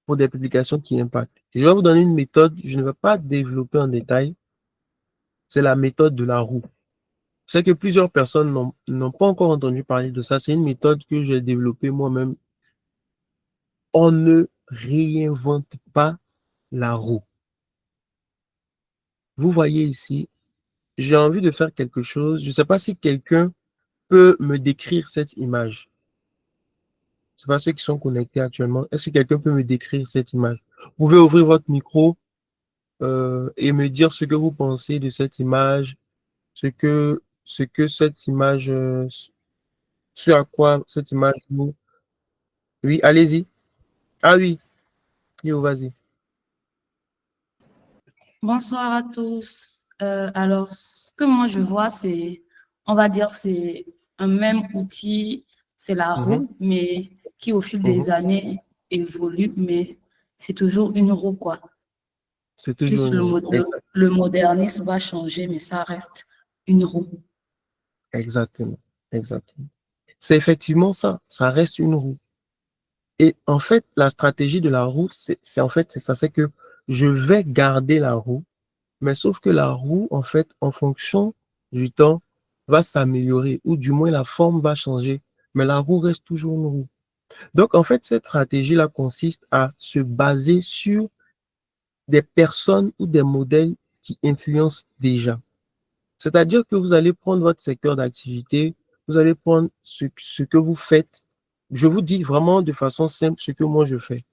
pour des publications qui impactent. Je vais vous donner une méthode, je ne vais pas développer en détail, c'est la méthode de la roue. C'est que plusieurs personnes n'ont pas encore entendu parler de ça. C'est une méthode que j'ai développée moi-même. On ne réinvente pas la roue. Vous voyez ici, j'ai envie de faire quelque chose. Je ne sais pas si quelqu'un peut me décrire cette image. Ce n'est pas ceux qui sont connectés actuellement. Est-ce que quelqu'un peut me décrire cette image? Vous pouvez ouvrir votre micro et me dire ce que vous pensez de cette image, ce que cette image, ce à quoi cette image vous. Oui, allez-y. Ah oui, Yo, vas-y.
Bonsoir à tous. Alors, ce que moi je vois, c'est, on va dire, c'est un même outil, c'est la roue, mais qui au fil des années évolue, mais c'est toujours une roue, quoi.
C'est toujours
Juste
une roue.
le modernisme va changer, mais ça reste une roue.
Exactement. Exactement. C'est effectivement ça. Ça reste une roue. Et en fait, la stratégie de la roue, c'est ça, c'est que je vais garder la roue, mais sauf que la roue, en fait, en fonction du temps, va s'améliorer, ou du moins la forme va changer, mais la roue reste toujours une roue. Donc, en fait, cette stratégie-là consiste à se baser sur des personnes ou des modèles qui influencent déjà. C'est-à-dire que vous allez prendre votre secteur d'activité, vous allez prendre ce que vous faites. Je vous dis vraiment de façon simple ce que moi je fais.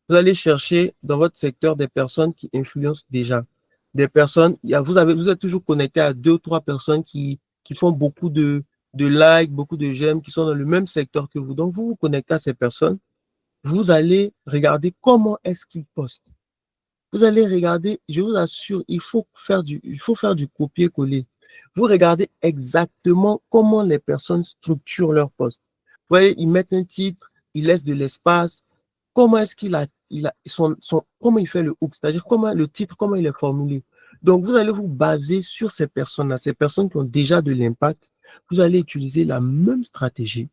Vous allez chercher dans votre secteur des personnes qui influencent déjà. Des personnes, vous êtes toujours connecté à 2 ou 3 personnes qui font beaucoup de likes, beaucoup de j'aime, qui sont dans le même secteur que vous. Donc, vous vous connectez à ces personnes. Vous allez regarder comment est-ce qu'ils postent. Vous allez regarder, je vous assure, il faut faire du copier-coller. Vous regardez exactement comment les personnes structurent leur poste. Vous voyez, ils mettent un titre, ils laissent de l'espace. Comment est-ce comment il fait le hook, c'est-à-dire comment le titre, comment il est formulé. Donc, vous allez vous baser sur ces personnes-là, ces personnes qui ont déjà de l'impact. Vous allez utiliser la même stratégie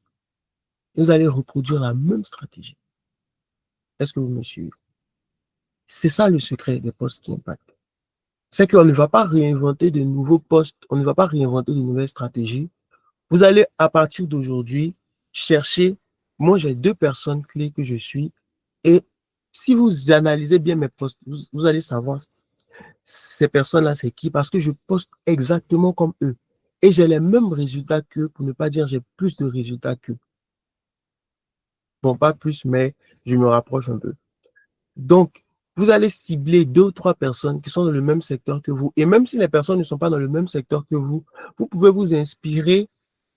et vous allez reproduire la même stratégie. Est-ce que vous me suivez? C'est ça le secret des posts qui impactent. C'est qu'on ne va pas réinventer de nouveaux posts, on ne va pas réinventer de nouvelles stratégies. Vous allez, à partir d'aujourd'hui, chercher, moi j'ai 2 personnes clés que je suis, et si vous analysez bien mes posts, vous allez savoir ces personnes-là, c'est qui, parce que je poste exactement comme eux. Et j'ai les mêmes résultats qu'eux, pour ne pas dire j'ai plus de résultats qu'eux. Bon, pas plus, mais je me rapproche un peu. Donc, vous allez cibler 2 ou 3 personnes qui sont dans le même secteur que vous. Et même si les personnes ne sont pas dans le même secteur que vous pouvez vous inspirer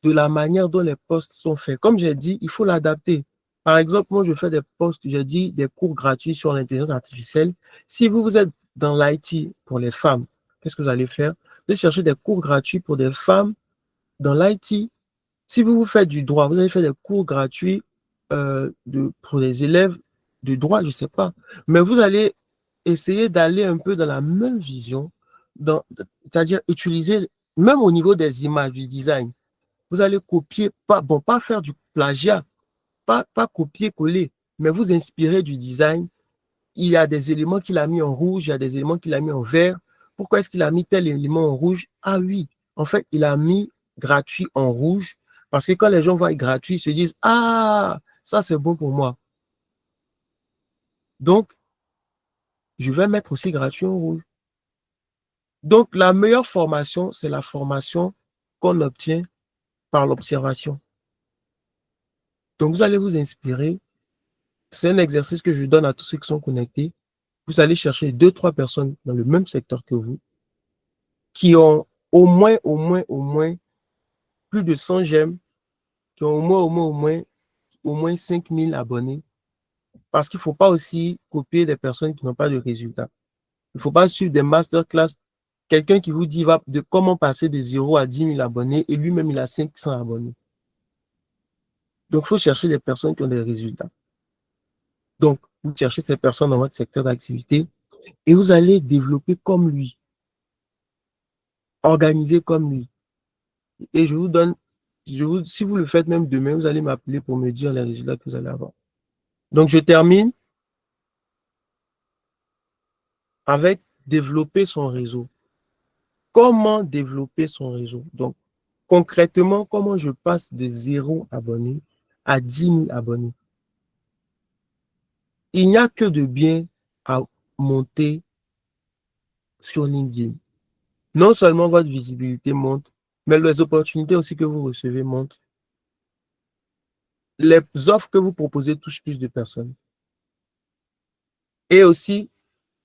de la manière dont les posts sont faits. Comme j'ai dit, il faut l'adapter. Par exemple, moi, je fais des posts, j'ai dit des cours gratuits sur l'intelligence artificielle. Si vous êtes dans l'IT pour les femmes, qu'est-ce que vous allez faire? Vous allez chercher des cours gratuits pour des femmes dans l'IT. Si vous faites du droit, vous allez faire des cours gratuits pour les élèves de droit, je ne sais pas. Mais vous allez essayer d'aller un peu dans la même vision, c'est-à-dire utiliser, même au niveau des images, du design, vous allez copier, pas faire du plagiat, pas copier-coller, mais vous inspirer du design. Il y a des éléments qu'il a mis en rouge, il y a des éléments qu'il a mis en vert. Pourquoi est-ce qu'il a mis tel élément en rouge? Ah oui, en fait, il a mis gratuit en rouge parce que quand les gens voient gratuit, ils se disent « Ah, ça c'est bon pour moi. » Donc, je vais mettre aussi gratuit en rouge. Donc, la meilleure formation, c'est la formation qu'on obtient par l'observation. Donc, vous allez vous inspirer. C'est un exercice que je donne à tous ceux qui sont connectés. Vous allez chercher 2, 3 personnes dans le même secteur que vous qui ont au moins plus de 100 j'aime, qui ont au moins 5000 abonnés. Parce qu'il ne faut pas aussi copier des personnes qui n'ont pas de résultats. Il ne faut pas suivre des masterclass. Quelqu'un qui vous dit de comment passer de 0 à 10 000 abonnés et lui-même il a 500 abonnés. Donc, il faut chercher des personnes qui ont des résultats. Donc, vous cherchez ces personnes dans votre secteur d'activité et vous allez développer comme lui, organiser comme lui. Et je vous donne, si vous le faites même demain, vous allez m'appeler pour me dire les résultats que vous allez avoir. Donc, je termine avec développer son réseau. Comment développer son réseau? Donc, concrètement, comment je passe de 0 abonnés à 10 000 abonnés? Il n'y a que de bien à monter sur LinkedIn. Non seulement votre visibilité monte, mais les opportunités aussi que vous recevez montent. Les offres que vous proposez touchent plus de personnes. Et aussi,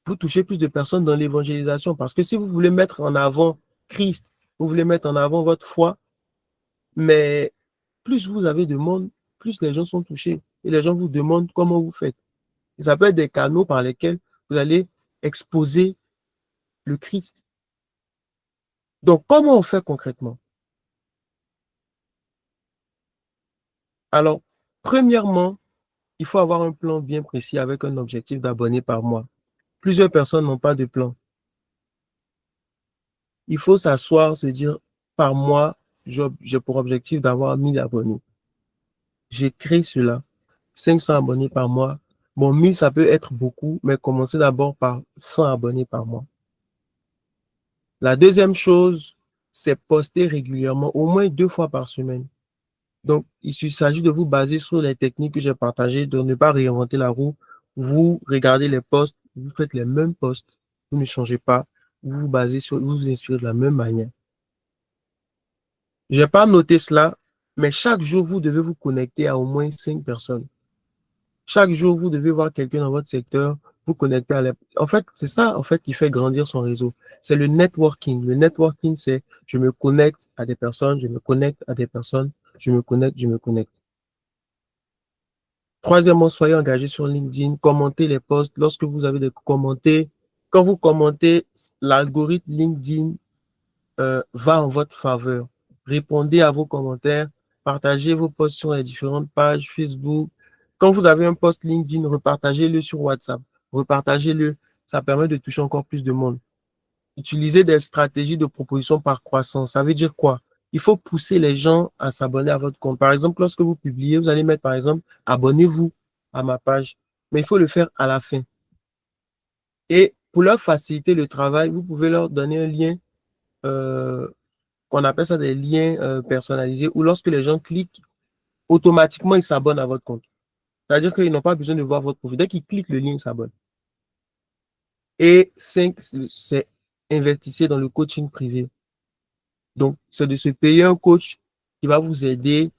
vous touchez plus de personnes dans l'évangélisation. Parce que si vous voulez mettre en avant Christ, vous voulez mettre en avant votre foi, mais plus vous avez de monde, plus les gens sont touchés. Et les gens vous demandent comment vous faites. Et ça peut être des canaux par lesquels vous allez exposer le Christ. Donc, comment on fait concrètement? Alors, premièrement, il faut avoir un plan bien précis avec un objectif d'abonnés par mois. Plusieurs personnes n'ont pas de plan. Il faut s'asseoir, se dire, par mois, j'ai pour objectif d'avoir 1000 abonnés. J'écris cela. 500 abonnés par mois. Bon, 1000, ça peut être beaucoup, mais commencez d'abord par 100 abonnés par mois. La deuxième chose, c'est poster régulièrement, au moins 2 fois par semaine. Donc, il s'agit de vous baser sur les techniques que j'ai partagées, de ne pas réinventer la roue. Vous regardez les posts, vous faites les mêmes posts, vous ne changez pas, vous vous basez sur, vous vous inspirez de la même manière. Je n'ai pas noté cela, mais chaque jour, vous devez vous connecter à au moins 5 personnes. Chaque jour, vous devez voir quelqu'un dans votre secteur, vous connecter à En fait, c'est ça, en fait, qui fait grandir son réseau. C'est le networking. Le networking, c'est je me connecte à des personnes, je me connecte à des personnes, je me connecte, je me connecte. Troisièmement, soyez engagés sur LinkedIn, commentez les posts. Lorsque vous avez des commentaires, quand vous commentez, l'algorithme LinkedIn va en votre faveur. Répondez à vos commentaires, partagez vos posts sur les différentes pages Facebook. Quand vous avez un post LinkedIn, repartagez-le sur WhatsApp. Repartagez-le. Ça permet de toucher encore plus de monde. Utilisez des stratégies de proposition par croissance. Ça veut dire quoi? Il faut pousser les gens à s'abonner à votre compte. Par exemple, lorsque vous publiez, vous allez mettre, par exemple, abonnez-vous à ma page. Mais il faut le faire à la fin. Et pour leur faciliter le travail, vous pouvez leur donner un lien, qu'on appelle ça des liens personnalisés, où lorsque les gens cliquent, automatiquement, ils s'abonnent à votre compte. C'est-à-dire qu'ils n'ont pas besoin de voir votre profil. Dès qu'ils cliquent le lien, ils s'abonnent. Et 5, c'est investissez dans le coaching privé. Donc, c'est de se payer un coach qui va vous aider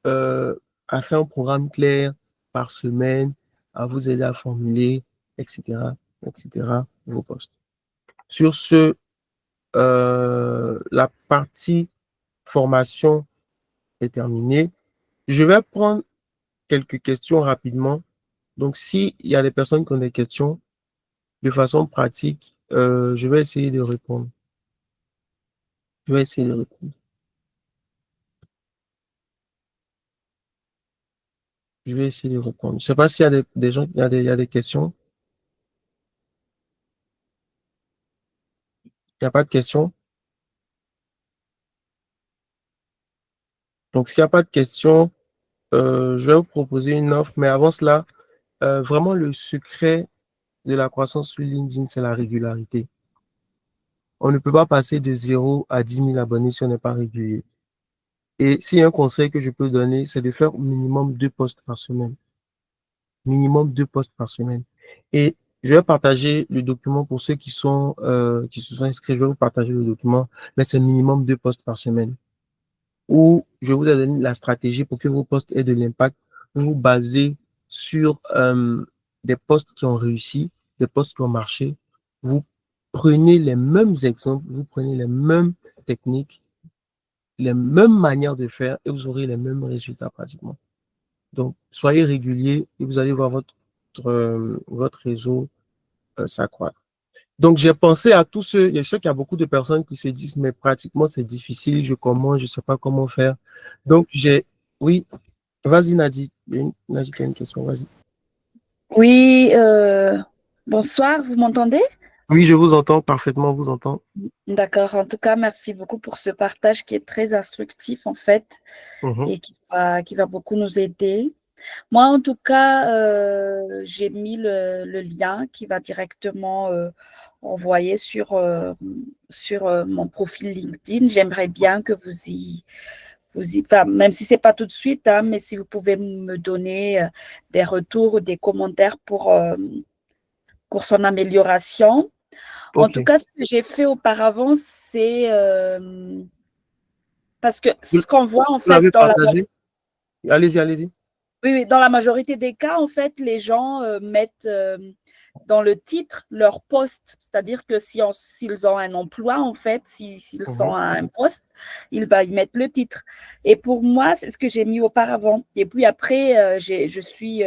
à faire un programme clair par semaine, à vous aider à formuler, etc., etc., vos postes. Sur ce, la partie formation est terminée. Je vais prendre quelques questions rapidement. Donc, s'il y a des personnes qui ont des questions, de façon pratique, je vais essayer de répondre. Je vais essayer de répondre. Je vais essayer de répondre. Je ne sais pas s'il y a des gens, il y a des questions. Il n'y a pas de questions. Donc, s'il n'y a pas de questions, je vais vous proposer une offre. Mais avant cela, vraiment, le secret de la croissance sur LinkedIn, c'est la régularité. On ne peut pas passer de 0 à 10 000 abonnés si on n'est pas régulier. Et s'il y a un conseil que je peux donner, c'est de faire au minimum 2 posts par semaine. Minimum 2 posts par semaine. Et je vais partager le document pour ceux qui se sont inscrits. Je vais vous partager le document, mais c'est minimum 2 posts par semaine. Où je vous ai donné la stratégie pour que vos posts aient de l'impact. Vous vous basez sur des posts qui ont réussi, des posts qui ont marché. Vous prenez les mêmes exemples, vous prenez les mêmes techniques, les mêmes manières de faire et vous aurez les mêmes résultats pratiquement. Donc, soyez réguliers et vous allez voir votre réseau s'accroître. Donc, j'ai pensé à tous ceux, je sais qu'il y a beaucoup de personnes qui se disent, mais pratiquement, c'est difficile, je commence, je ne sais pas comment faire. Donc, oui, vas-y Nadie, Nadie, tu as une question, vas-y.
Oui, bonsoir, vous m'entendez?
Oui, je vous entends parfaitement, vous entends.
D'accord, en tout cas, merci beaucoup pour ce partage qui est très instructif en fait et qui va beaucoup nous aider. Moi, en tout cas, j'ai mis le lien qui va directement envoyer sur mon profil LinkedIn. J'aimerais bien que enfin, même si ce n'est pas tout de suite, hein, mais si vous pouvez me donner des retours ou des commentaires pour son amélioration. En
Ok.
tout cas, ce que j'ai fait auparavant, c'est parce que ce qu'on voit en
Vous
fait
l'avez partagé? Allez-y, allez-y.
oui, dans la majorité des cas, en fait, les gens mettent dans le titre leur poste, c'est-à-dire que s'ils ont un emploi, en fait, s'ils sont à un poste, ils mettent le titre. Et pour moi, c'est ce que j'ai mis auparavant. Et puis après, je suis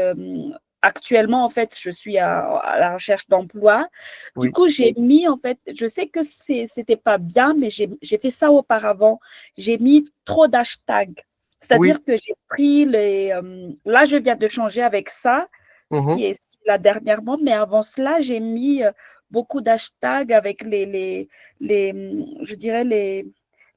actuellement, en fait, je suis à la recherche d'emploi. Du
Oui.
coup, j'ai mis, en fait, je sais que c'était pas bien, mais j'ai fait ça auparavant. J'ai mis trop d'hashtags.
Oui.
C'est-à-dire que j'ai pris là, je viens de changer avec ça, ce qui est là dernièrement, mais avant cela, j'ai mis beaucoup d'hashtags avec je dirais,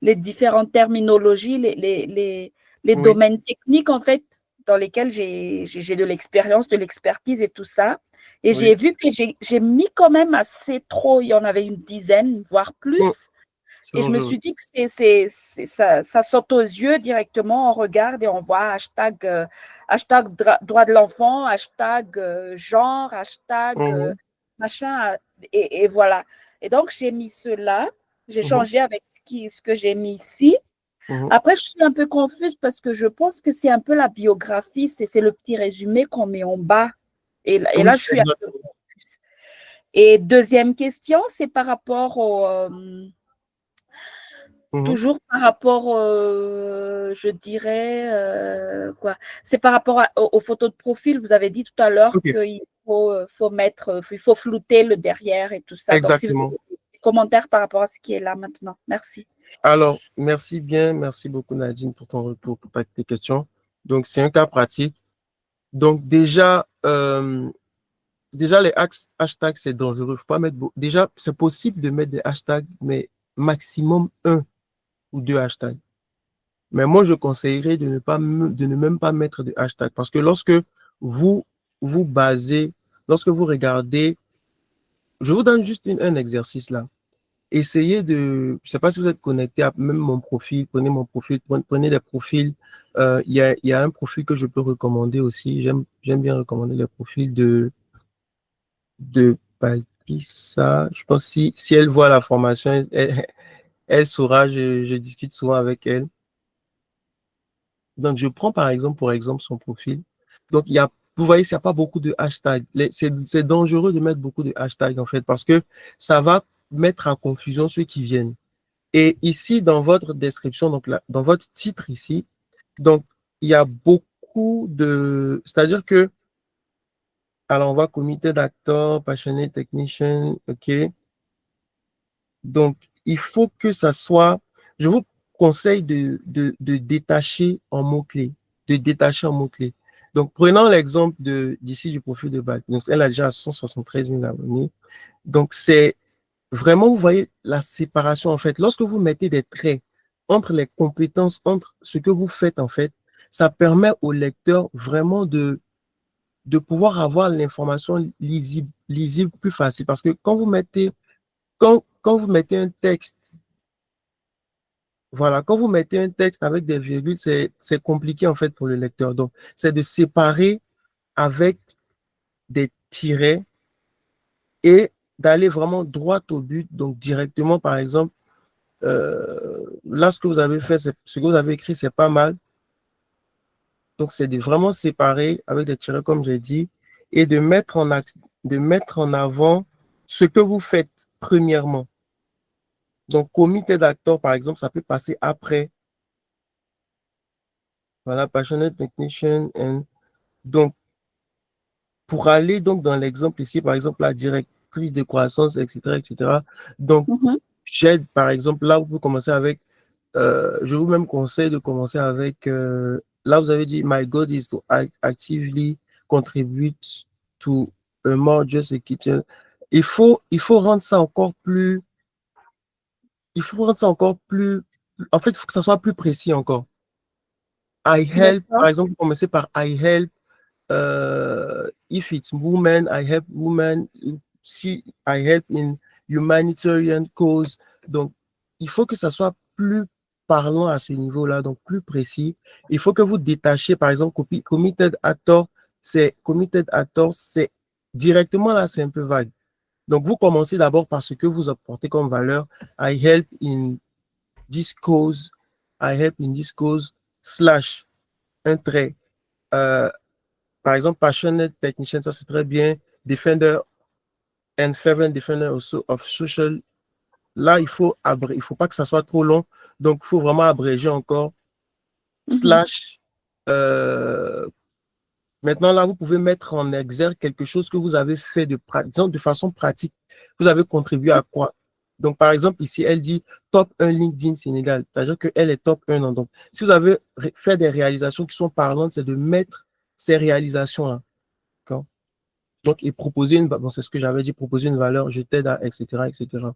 les différentes terminologies, les domaines techniques, en fait, dans lesquels j'ai de l'expérience, de l'expertise et tout ça. Et j'ai vu que j'ai mis quand même assez trop, il y en avait une dizaine, voire plus. Et je me suis dit que ça saute aux yeux directement, on regarde et on voit hashtag droit de l'enfant, hashtag genre, hashtag machin, et voilà. Et donc, j'ai mis cela, j'ai changé avec ce que j'ai mis ici. Après, je suis un peu confuse parce que je pense que c'est un peu la biographie, c'est le petit résumé qu'on met en bas. Et là, je suis un peu confuse. Et deuxième question, c'est par rapport toujours par rapport, je dirais, quoi? C'est par rapport aux photos de profil. Vous avez dit tout à l'heure qu'il faut mettre, il faut flouter le derrière et tout ça. Donc, si vous
Exactement.
avez des commentaires par rapport à ce qui est là maintenant. Merci.
Alors, merci beaucoup Nadine pour ton retour, pour tes questions. Donc, c'est un cas pratique. Donc, déjà les hashtags, c'est dangereux. Faut pas mettre déjà, c'est possible de mettre des hashtags, mais maximum 1 ou 2 hashtags. Mais moi, je conseillerais de ne même pas mettre de hashtags parce que lorsque vous regardez je vous donne juste un exercice là. Essayez de, je ne sais pas si vous êtes connecté à même mon profil, prenez mon profil, prenez des profils. Il y a un profil que je peux recommander aussi. J'aime bien recommander les profils de Patricia. Je pense que si elle voit la formation, elle saura, je discute souvent avec elle. Donc, je prends par exemple, pour exemple, son profil. Donc, vous voyez, il n'y a pas beaucoup de hashtags. C'est dangereux de mettre beaucoup de hashtags, en fait, parce que ça va mettre en confusion ceux qui viennent. Et ici, dans votre description, donc là, dans votre titre ici, donc, il y a beaucoup de... C'est-à-dire que, alors, on va comité d'acteurs, passionné, technician, OK. Donc, il faut que ça soit... Je vous conseille de détacher en mots-clés, de détacher en mots-clés. Donc, prenons l'exemple d'ici du profil de Bat. Donc, elle a déjà 173 000 abonnés. Donc, c'est vraiment, vous voyez la séparation, en fait. Lorsque vous mettez des traits entre les compétences, entre ce que vous faites, en fait, ça permet au lecteur vraiment de pouvoir avoir l'information lisible plus facile. Parce que quand vous mettez un texte, voilà, quand vous mettez un texte avec des virgules, c'est compliqué, en fait, pour le lecteur. Donc, c'est de séparer avec des tirets et d'aller vraiment droit au but. Donc, directement, par exemple, là, ce que vous avez fait, ce que vous avez écrit, c'est pas mal. Donc, c'est de vraiment séparer avec des tirets, comme j'ai dit, et de mettre en avant ce que vous faites premièrement. Donc, comité d'acteurs, par exemple, ça peut passer après. Voilà, passionate technician. Donc, pour aller donc dans l'exemple ici, par exemple, la directrice de croissance, etc., etc. Donc, j'aide, par exemple, là où vous commencez avec, je vous même conseille de commencer avec, là vous avez dit, my goal is to actively contribute to a more just a kitchen. Il faut rendre ça encore plus, en fait, il faut que ça soit plus précis encore. I help, par exemple, vous commencez par I help. If it's women, I help women. I help in humanitarian cause. Donc, il faut que ça soit plus parlant à ce niveau-là, donc plus précis. Il faut que vous détachiez, par exemple, committed actor, c'est directement là, c'est un peu vague. Donc, vous commencez d'abord par ce que vous apportez comme valeur. I help in this cause. I help in this cause, slash, un trait. Par exemple, passionate technician, ça c'est très bien. Defender and fervent defender also of social. Là, il faut pas que ça soit trop long. Donc, il faut vraiment abréger encore. Slash. Maintenant, là, vous pouvez mettre en exergue quelque chose que vous avez fait de façon pratique. Vous avez contribué à quoi? Donc, par exemple, ici, elle dit top 1 LinkedIn Sénégal. C'est-à-dire qu'elle est top 1. Donc, si vous avez fait des réalisations qui sont parlantes, c'est de mettre ces réalisations-là. Donc, et proposer c'est ce que j'avais dit, proposer une valeur, je t'aide à, etc., etc.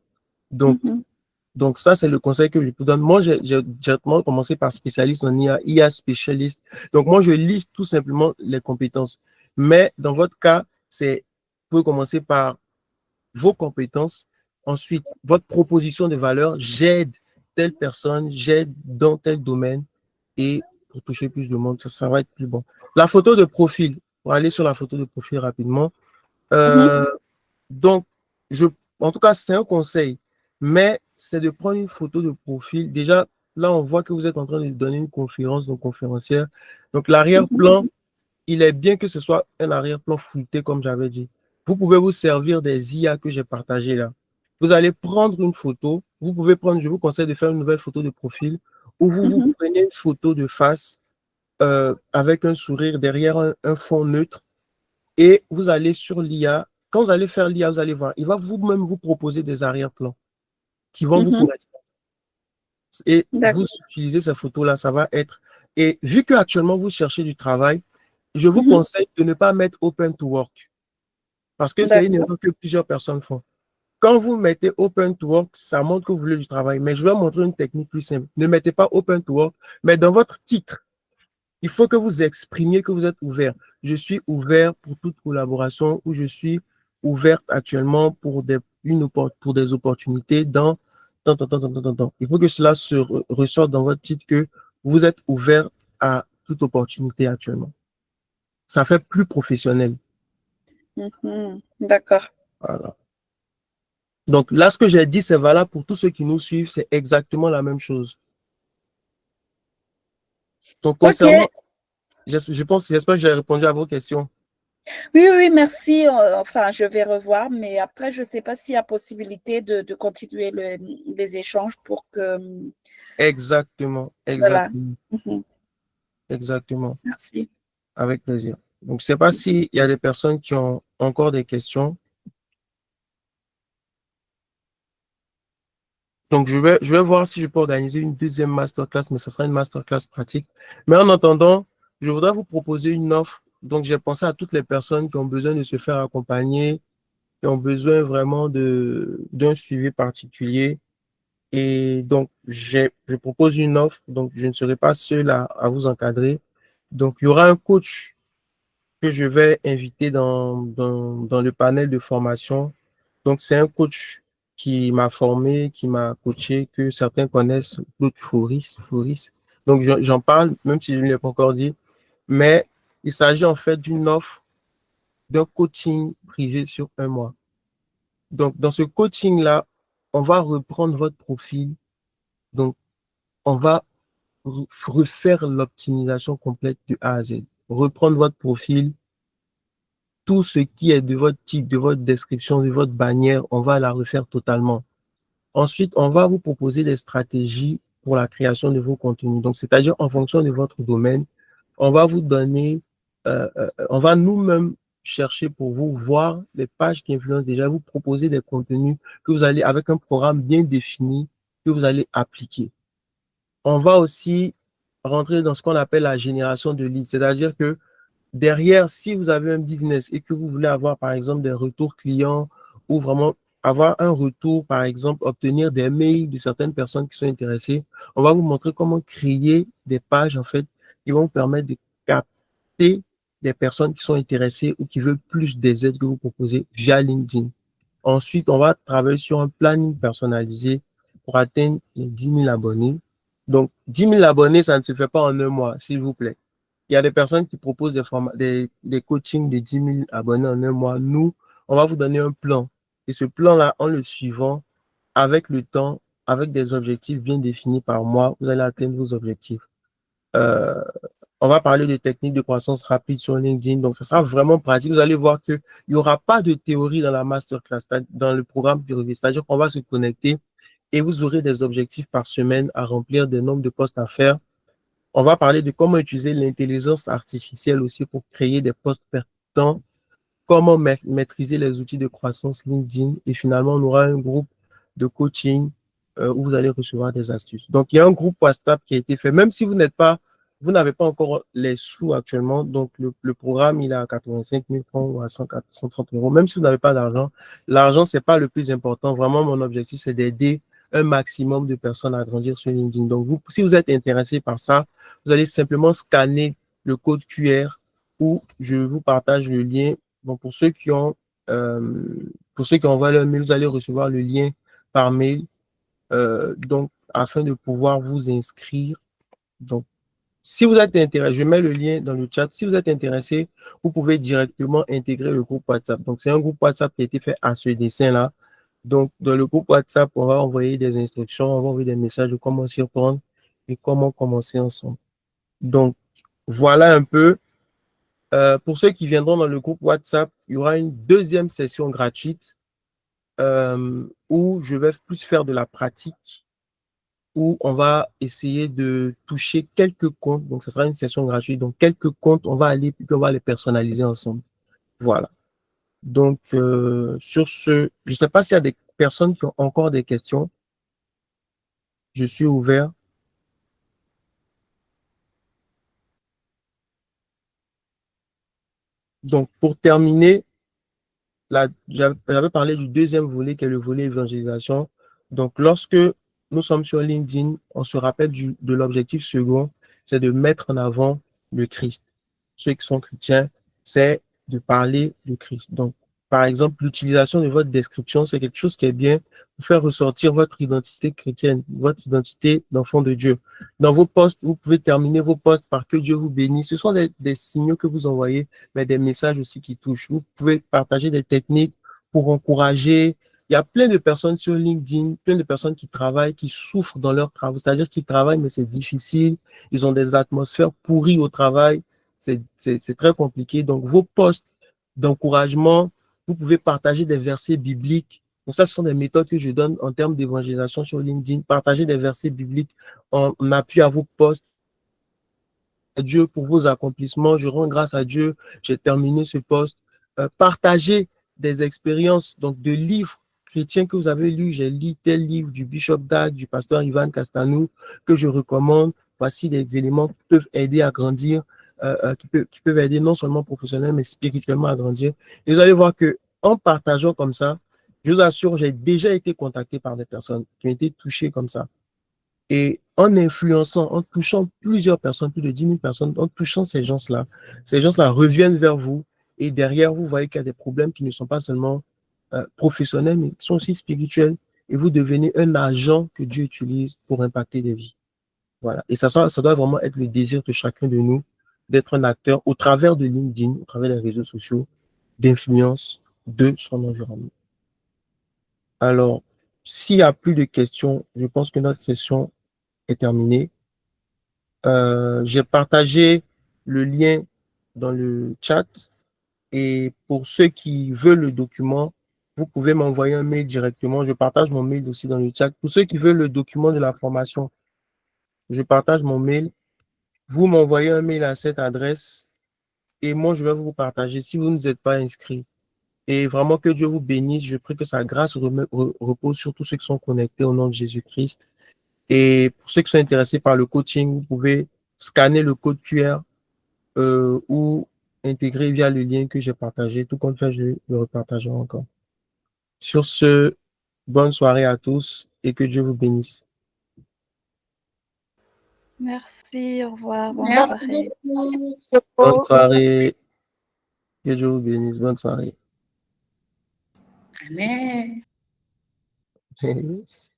Donc, ça, c'est le conseil que je vous donne. Moi, j'ai directement commencé par spécialiste en IA spécialiste. Donc, moi, je liste tout simplement les compétences. Mais dans votre cas, vous pouvez commencer par vos compétences. Ensuite, votre proposition de valeur, j'aide telle personne, j'aide dans tel domaine. Et pour toucher plus de monde, ça va être plus bon. La photo de profil, pour aller sur la photo de profil rapidement. Donc, en tout cas, c'est un conseil, mais c'est de prendre une photo de profil. Déjà, là, on voit que vous êtes en train de donner une conférence, donc conférencière. Donc, l'arrière-plan, il est bien que ce soit un arrière-plan flouté, comme j'avais dit. Vous pouvez vous servir des IA que j'ai partagées là. Vous allez prendre une photo. Vous pouvez prendre, je vous conseille de faire une nouvelle photo de profil où vous prenez une photo de face avec un sourire derrière un fond neutre et vous allez sur l'IA. Quand vous allez faire l'IA, vous allez voir, il va vous-même vous proposer des arrière-plans qui vont vous correspondre. Et vous utilisez ces photos-là, ça va être... Et vu qu'actuellement, vous cherchez du travail, je vous conseille de ne pas mettre open to work. Parce que c'est une erreur que plusieurs personnes font. Quand vous mettez open to work, ça montre que vous voulez du travail. Mais je vais vous montrer une technique plus simple. Ne mettez pas open to work, mais dans votre titre, il faut que vous exprimiez que vous êtes ouvert. Je suis ouvert pour toute collaboration ou je suis ouverte actuellement pour des opportunités dans. Il faut que cela se ressorte dans votre titre que vous êtes ouvert à toute opportunité actuellement. Ça fait plus professionnel.
D'accord.
Voilà. Donc là, ce que j'ai dit, c'est valable pour tous ceux qui nous suivent, c'est exactement la même chose. Donc, concernant, j'espère que j'ai répondu à vos questions.
Oui, merci. Enfin, je vais revoir, mais après, je ne sais pas s'il y a possibilité de continuer les échanges pour que.
Exactement.
Voilà.
Exactement.
Merci.
Avec plaisir. Donc, je ne sais pas s'il y a des personnes qui ont encore des questions. Donc, je vais voir si je peux organiser une deuxième masterclass, mais ce sera une mastercless pratique. Mais en attendant, je voudrais vous proposer une offre. Donc, j'ai pensé à toutes les personnes qui ont besoin de se faire accompagner, qui ont besoin vraiment d'un suivi particulier. Et donc, je propose une offre. Donc, je ne serai pas seul à vous encadrer. Donc, il y aura un coach que je vais inviter dans le panel de formation. Donc, c'est un coach qui m'a formé, qui m'a coaché, que certains connaissent, Claude Fouris. Donc, j'en parle, même si je ne l'ai pas encore dit. Mais il s'agit en fait d'une offre d'un coaching privé sur 1 mois. Donc, dans ce coaching-là, on va reprendre votre profil. Donc, on va refaire l'optimisation complète de A à Z. Reprendre votre profil, tout ce qui est de votre type, de votre description, de votre bannière, on va la refaire totalement. Ensuite, on va vous proposer des stratégies pour la création de vos contenus. Donc, c'est-à-dire en fonction de votre domaine, on va vous donner, on va nous-mêmes chercher pour vous, voir les pages qui influencent déjà, vous proposer des contenus que vous allez, avec un programme bien défini, que vous allez appliquer. On va aussi rentrer dans ce qu'on appelle la génération de leads, c'est-à-dire que derrière, si vous avez un business et que vous voulez avoir, par exemple, des retours clients ou vraiment avoir un retour, par exemple, obtenir des mails de certaines personnes qui sont intéressées, on va vous montrer comment créer des pages, en fait, qui vont vous permettre de capter des personnes qui sont intéressées ou qui veulent plus des aides que vous proposez via LinkedIn. Ensuite, on va travailler sur un planning personnalisé pour atteindre les 10 000 abonnés. Donc, 10 000 abonnés, ça ne se fait pas en 1 mois, s'il vous plaît. Il y a des personnes qui proposent des coachings de 10 000 abonnés en 1 mois. Nous, on va vous donner un plan. Et ce plan-là, en le suivant, avec le temps, avec des objectifs bien définis par mois, vous allez atteindre vos objectifs. On va parler de techniques de croissance rapide sur LinkedIn. Donc, ça sera vraiment pratique. Vous allez voir qu'il n'y aura pas de théorie dans la masterclass, dans le programme privé. C'est-à-dire qu'on va se connecter et vous aurez des objectifs par semaine à remplir, des nombres de postes à faire. On va parler de comment utiliser l'intelligence artificielle aussi pour créer des posts pertinents, comment maîtriser les outils de croissance LinkedIn et finalement, on aura un groupe de coaching où vous allez recevoir des astuces. Donc, il y a un groupe WhatsApp qui a été fait, même si vous n'avez pas encore les sous actuellement, donc le programme, il est à 85 000 francs ou à 130 euros, même si vous n'avez pas d'argent, l'argent, c'est pas le plus important. Vraiment, mon objectif, c'est d'aider un maximum de personnes à grandir sur LinkedIn. Donc, si vous êtes intéressé par ça, vous allez simplement scanner le code QR où je vous partage le lien. Donc, pour ceux qui envoient leur mail, vous allez recevoir le lien par mail. Donc, afin de pouvoir vous inscrire. Donc, si vous êtes intéressé, je mets le lien dans le chat. Si vous êtes intéressé, vous pouvez directement intégrer le groupe WhatsApp. Donc, c'est un groupe WhatsApp qui a été fait à ce dessin-là. Donc, dans le groupe WhatsApp, on va envoyer des instructions, on va envoyer des messages de comment s'y prendre et comment commencer ensemble. Donc, voilà un peu. Pour ceux qui viendront dans le groupe WhatsApp, il y aura une deuxième session gratuite où je vais plus faire de la pratique, où on va essayer de toucher quelques comptes. Donc, ce sera une session gratuite. Donc, quelques comptes, on va aller, puis on va les personnaliser ensemble. Voilà. Donc, sur ce, je ne sais pas s'il y a des personnes qui ont encore des questions. Je suis ouvert. Donc, pour terminer, j'avais parlé du deuxième volet qui est le volet évangélisation. Donc, lorsque nous sommes sur LinkedIn, on se rappelle de l'objectif second, c'est de mettre en avant le Christ. Ceux qui sont chrétiens, c'est de parler du Christ. Donc, Par exemple, l'utilisation de votre description, c'est quelque chose qui est bien pour faire ressortir votre identité chrétienne, votre identité d'enfant de Dieu. Dans vos posts, vous pouvez terminer vos posts par que Dieu vous bénisse. Ce sont des signaux que vous envoyez, mais des messages aussi qui touchent. Vous pouvez partager des techniques pour encourager. Il y a plein de personnes sur LinkedIn, plein de personnes qui travaillent, qui souffrent dans leur travail. C'est-à-dire qu'ils travaillent, mais c'est difficile. Ils ont des atmosphères pourries au travail. C'est très compliqué. Donc, vos posts d'encouragement, vous pouvez partager des versets bibliques. Donc, ça, ce sont des méthodes que je donne en termes d'évangélisation sur LinkedIn. Partager des versets bibliques en appui à vos posts. Dieu pour vos accomplissements. Je rends grâce à Dieu. J'ai terminé ce post. Partagez des expériences, donc de livres chrétiens que vous avez lus. J'ai lu tel livre du Bishop Dag, du pasteur Ivan Castanou, que je recommande. Voici des éléments qui peuvent aider à grandir, qui peuvent aider non seulement professionnellement, mais spirituellement à grandir. Et vous allez voir que en partageant comme ça, je vous assure, j'ai déjà été contacté par des personnes qui ont été touchées comme ça. Et en influençant, en touchant plusieurs personnes, plus de 10 000 personnes, en touchant ces gens-là reviennent vers vous et derrière vous voyez qu'il y a des problèmes qui ne sont pas seulement professionnels, mais qui sont aussi spirituels et vous devenez un agent que Dieu utilise pour impacter des vies. Voilà. Et ça doit vraiment être le désir de chacun de nous d'être un acteur au travers de LinkedIn, au travers des réseaux sociaux, d'influence de son environnement. Alors, s'il n'y a plus de questions, je pense que notre session est terminée. J'ai partagé le lien dans le chat et pour ceux qui veulent le document, vous pouvez m'envoyer un mail directement. Je partage mon mail aussi dans le chat. Pour ceux qui veulent le document de la formation, je partage mon mail. Vous m'envoyez un mail à cette adresse et moi, je vais vous partager si vous ne êtes pas inscrit. Et vraiment que Dieu vous bénisse. Je prie que sa grâce repose sur tous ceux qui sont connectés au nom de Jésus-Christ. Et pour ceux qui sont intéressés par le coaching, vous pouvez scanner le code QR ou intégrer via le lien que j'ai partagé. Tout comme ça, je le repartagerai encore. Sur ce, bonne soirée à tous et que Dieu vous bénisse.
Merci, au revoir, bonne
Merci
soirée.
beaucoup.
Bonne soirée. Que Dieu vous bénisse. Bonne soirée.
Amen.
Yes.